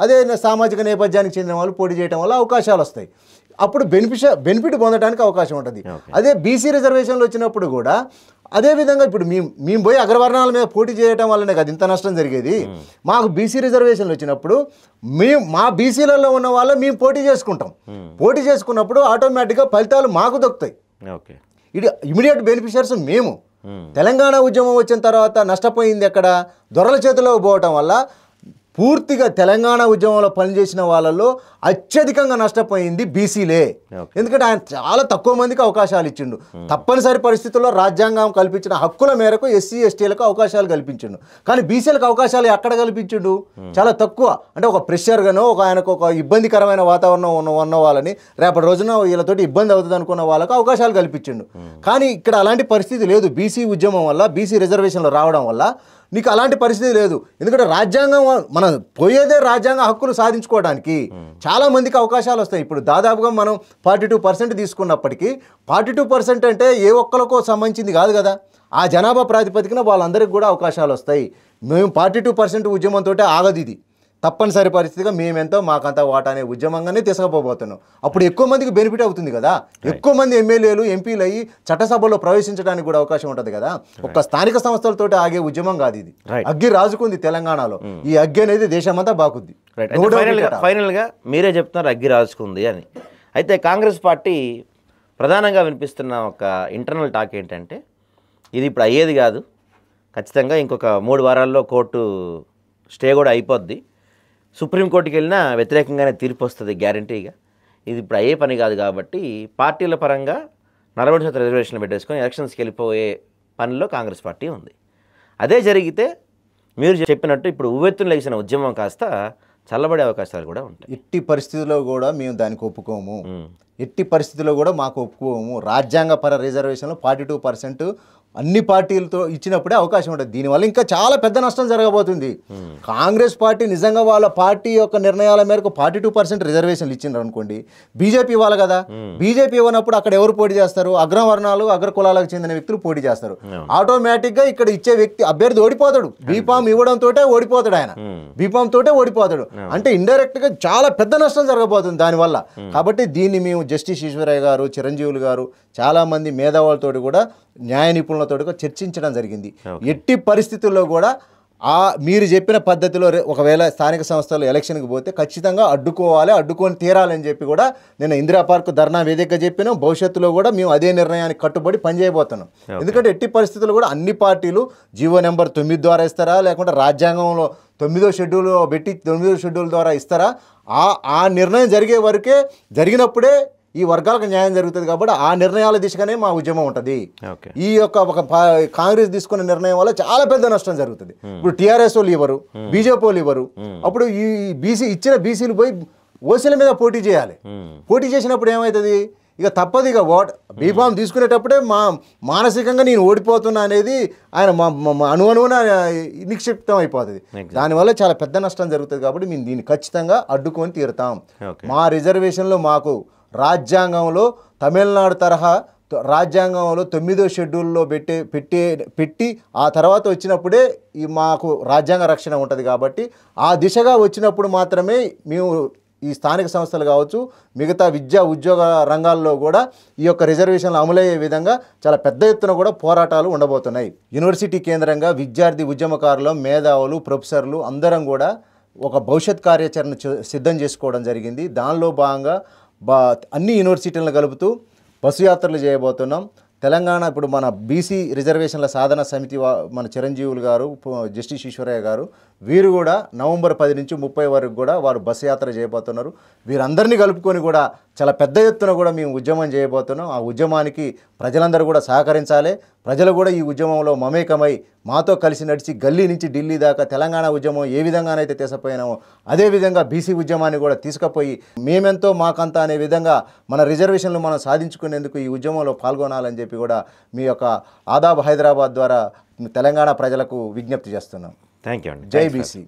S2: అదే సామాజిక నేపథ్యానికి చెందిన వాళ్ళు పోటీ చేయడం వల్ల అవకాశాలు వస్తాయి. అప్పుడు బెనిఫిట్ పొందడానికి అవకాశం ఉంటుంది. అదే బీసీ రిజర్వేషన్లు వచ్చినప్పుడు కూడా అదేవిధంగా ఇప్పుడు మేము పోయి అగ్రవర్ణాల మీద పోటీ చేయడం వల్లనే కదా ఇంత నష్టం జరిగేది. మాకు బీసీ రిజర్వేషన్లు వచ్చినప్పుడు మా బీసీలలో ఉన్న వాళ్ళు మేము పోటీ చేసుకుంటాం. పోటీ చేసుకున్నప్పుడు ఆటోమేటిక్గా ఫలితాలు మాకు దొరుకుతాయి. ఇది ఇమీడియట్ బెనిఫిషియర్స్ మేము. తెలంగాణ ఉద్యమం వచ్చిన తర్వాత నష్టపోయింది ఎక్కడ? దొరల చేతిలో పోవటం వల్ల పూర్తిగా తెలంగాణ ఉద్యమంలో పనిచేసిన వాళ్ళలో అత్యధికంగా నష్టపోయింది బీసీలే. ఎందుకంటే ఆయన చాలా తక్కువ మందికి అవకాశాలు ఇచ్చిండు. తప్పనిసరి పరిస్థితుల్లో రాజ్యాంగం కల్పించిన హక్కుల మేరకు ఎస్సీ ఎస్టీలకు అవకాశాలు కల్పించిండు. కానీ బీసీలకు అవకాశాలు ఎక్కడ కల్పించిండు? చాలా తక్కువ. అంటే ఒక ప్రెషర్గానో ఆయనకు ఒక ఇబ్బందికరమైన వాతావరణం ఉన్న వాళ్ళని రేపటి రోజున వీళ్ళతోటి ఇబ్బంది అవుతుంది అనుకున్న వాళ్ళకు అవకాశాలు కల్పించిండు. కానీ ఇక్కడ అలాంటి పరిస్థితి లేదు. బీసీ ఉద్యమం వల్ల, బీసీ రిజర్వేషన్లు రావడం వల్ల నీకు అలాంటి పరిస్థితి లేదు. ఎందుకంటే రాజ్యాంగం మనం పోయేదే రాజ్యాంగ హక్కులు సాధించుకోవడానికి. చాలా మందికి అవకాశాలు వస్తాయి. ఇప్పుడు దాదాపుగా మనం 42% తీసుకున్నప్పటికీ 42% అంటే ఏ ఒక్కరికో సంబంధించింది కాదు కదా. ఆ జనాభా ప్రాతిపదికన వాళ్ళందరికీ కూడా అవకాశాలు వస్తాయి. మేము 42% ఉద్యమంతో ఆగదు. ఇది తప్పనిసరి పరిస్థితిగా మేమెంతో మాకంతా వాటా అనే ఉద్యమంగానే తీసుకుపోతున్నాం. అప్పుడు ఎక్కువ మందికి బెనిఫిట్ అవుతుంది కదా. ఎక్కువ మంది ఎమ్మెల్యేలు ఎంపీలు అయ్యి చట్టసభలో ప్రవేశించడానికి కూడా అవకాశం ఉంటుంది కదా. ఒక్క స్థానిక సంస్థలతో ఆగే ఉద్యమం కాదు ఇది. అగ్గి రాజుకుంది తెలంగాణలో. ఈ అగ్గి అనేది దేశమంతా బాగుంది.
S1: ఫైనల్గా మీరే చెప్తున్నారు అగ్గి రాజుకుంది అని. అయితే కాంగ్రెస్ పార్టీ ప్రధానంగా వినిపిస్తున్న ఒక ఇంటర్నల్ టాక్ ఏంటంటే ఇది ఇప్పుడు అయ్యేది కాదు, ఖచ్చితంగా ఇంకొక 3 వారాల్లో కోర్టు స్టే కూడా అయిపోద్ది, సుప్రీంకోర్టుకి వెళ్ళినా వ్యతిరేకంగానే తీర్పు వస్తుంది గ్యారంటీగా, ఇది ఇప్పుడు అయ్యే పని కాదు. కాబట్టి పార్టీల పరంగా 40% రిజర్వేషన్లు పెట్టేసుకొని ఎలక్షన్స్కి వెళ్ళిపోయే పనిలో కాంగ్రెస్ పార్టీ ఉంది. అదే జరిగితే మీరు చెప్పినట్టు ఇప్పుడు ఉవ్వెత్తున లేచిన ఉద్యమం కాస్త చల్లబడే అవకాశాలు కూడా ఉంటాయి.
S2: ఎట్టి పరిస్థితుల్లో కూడా మేము దానికి ఒప్పుకోము. ఎట్టి పరిస్థితుల్లో కూడా మాకు ఒప్పుకోము. రాజ్యాంగపర రిజర్వేషన్లు 42% అన్ని పార్టీలతో ఇచ్చినప్పుడే అవకాశం ఉంటుంది. దీనివల్ల ఇంకా చాలా పెద్ద నష్టం జరగబోతుంది. కాంగ్రెస్ పార్టీ నిజంగా వాళ్ళ పార్టీ యొక్క నిర్ణయాల మేరకు 42% రిజర్వేషన్లు ఇచ్చిండ్రు అనుకోండి, బీజేపీ ఇవ్వాలి కదా. బీజేపీ ఇవ్వనప్పుడు అక్కడ ఎవరు పోటీ చేస్తారు? అగ్రవర్ణాలు, అగ్ర కులాలకు చెందిన వ్యక్తులు పోటీ చేస్తారు. ఆటోమేటిక్గా ఇక్కడ ఇచ్చే వ్యక్తి అభ్యర్థి ఓడిపోతాడు. బీఫామ్ ఇవ్వడంతో ఓడిపోతాడు. ఆయన బీఫామ్ తోటే ఓడిపోతాడు. అంటే ఇండైరెక్ట్ గా చాలా పెద్ద నష్టం జరగబోతుంది దానివల్ల. కాబట్టి దీన్ని మేము జస్టిస్ ఈశ్వరయ్య గారు, చిరంజీవులు గారు, చాలా మంది మేధావులతో కూడా న్యాయ నిపుణులతో చర్చించడం జరిగింది. ఎట్టి పరిస్థితుల్లో కూడా మీరు చెప్పిన పద్ధతిలో ఒకవేళ స్థానిక సంస్థలు ఎలక్షన్కి పోతే ఖచ్చితంగా అడ్డుకొని తీరాలని చెప్పి కూడా నేను ఇందిరా పార్క్ ధర్నా వేదికగా చెప్పినాం. భవిష్యత్తులో కూడా మేము అదే నిర్ణయానికి కట్టుబడి పనిచేయబోతున్నాం. ఎందుకంటే ఎట్టి పరిస్థితుల్లో కూడా అన్ని పార్టీలు జీవో నెంబర్ 9 ద్వారా ఇస్తారా, లేకుంటే రాజ్యాంగంలో 9వ షెడ్యూల్ పెట్టి 9వ షెడ్యూల్ ద్వారా ఇస్తారా, ఆ నిర్ణయం జరిగే వరకే, జరిగినప్పుడే ఈ వర్గాలకు న్యాయం జరుగుతుంది. కాబట్టి ఆ నిర్ణయాల దిశగానే మా ఉద్యమం ఉంటుంది. ఈ యొక్క కాంగ్రెస్ తీసుకున్న నిర్ణయం వల్ల చాలా పెద్ద నష్టం జరుగుతుంది. ఇప్పుడు టీఆర్ఎస్ వాళ్ళు ఇవ్వరు, బీజేపీ వాళ్ళు ఇవ్వరు. అప్పుడు ఈ బీసీ ఇచ్చిన బీసీలు పోయి ఓసీల మీద పోటీ చేయాలి. పోటీ చేసినప్పుడు ఏమవుతుంది, ఇక తప్పదు, ఇక బీఫామ్ తీసుకునేటప్పుడే మానసికంగా నేను ఓడిపోతున్నా అనేది ఆయన అనువున నిక్షిప్తం అయిపోతుంది. దానివల్ల చాలా పెద్ద నష్టం జరుగుతుంది. కాబట్టి మేము దీన్ని ఖచ్చితంగా అడ్డుకొని తీరుతాం. మా రిజర్వేషన్లో మాకు రాజ్యాంగంలో తమిళనాడు తరహా రాజ్యాంగంలో 9వ షెడ్యూల్లో పెట్టి ఆ తర్వాత వచ్చినప్పుడే మాకు రాజ్యాంగ రక్షణ ఉంటుంది. కాబట్టి ఆ దిశగా వచ్చినప్పుడు మాత్రమే మేము ఈ స్థానిక సంస్థలు కావచ్చు, మిగతా విద్యా ఉద్యోగ రంగాల్లో కూడా ఈ యొక్క రిజర్వేషన్లు అమలయ్యే విధంగా చాలా పెద్ద ఎత్తున కూడా పోరాటాలు ఉండబోతున్నాయి. యూనివర్సిటీ కేంద్రంగా విద్యార్థి ఉద్యమకారులు, మేధావులు, ప్రొఫెసర్లు అందరం కూడా ఒక భవిష్యత్ కార్యాచరణ సిద్ధం చేసుకోవడం జరిగింది. దానిలో భాగంగా అన్ని యూనివర్సిటీలను కలుపుతూ బస్సు యాత్రలు చేయబోతున్నాం. తెలంగాణ ఇప్పుడు మన బీసీ రిజర్వేషన్ల సాధన సమితి మన చిరంజీవులు గారు, జస్టిస్ ఈశ్వరయ్య గారు, వీరు కూడా నవంబర్ 10 నుంచి 30 వరకు కూడా వారు బస్సు యాత్ర చేయబోతున్నారు. వీరందరినీ కలుపుకొని కూడా చాలా పెద్ద ఎత్తున కూడా మేము ఉద్యమం చేయబోతున్నాం. ఆ ఉద్యమానికి ప్రజలందరూ కూడా సహకరించాలి. ప్రజలు కూడా ఈ ఉద్యమంలో మమేకమై మాతో కలిసి నడిచి గల్లీ నుంచి ఢిల్లీ దాకా తెలంగాణ ఉద్యమం ఏ విధంగానైతే తీసుకుపోయినామో అదేవిధంగా బీసీ ఉద్యమాన్ని కూడా తీసుకుపోయి మేమెంతో మాకంతా అనే విధంగా మన రిజర్వేషన్లు మనం సాధించుకునేందుకు ఈ ఉద్యమంలో పాల్గొనాలని చెప్పి కూడా మీ యొక్క ఆదాబ్ హైదరాబాద్ ద్వారా తెలంగాణ ప్రజలకు విజ్ఞప్తి చేస్తున్నాం.
S1: థ్యాంక్ యూ అండి.
S2: జై బీసీ.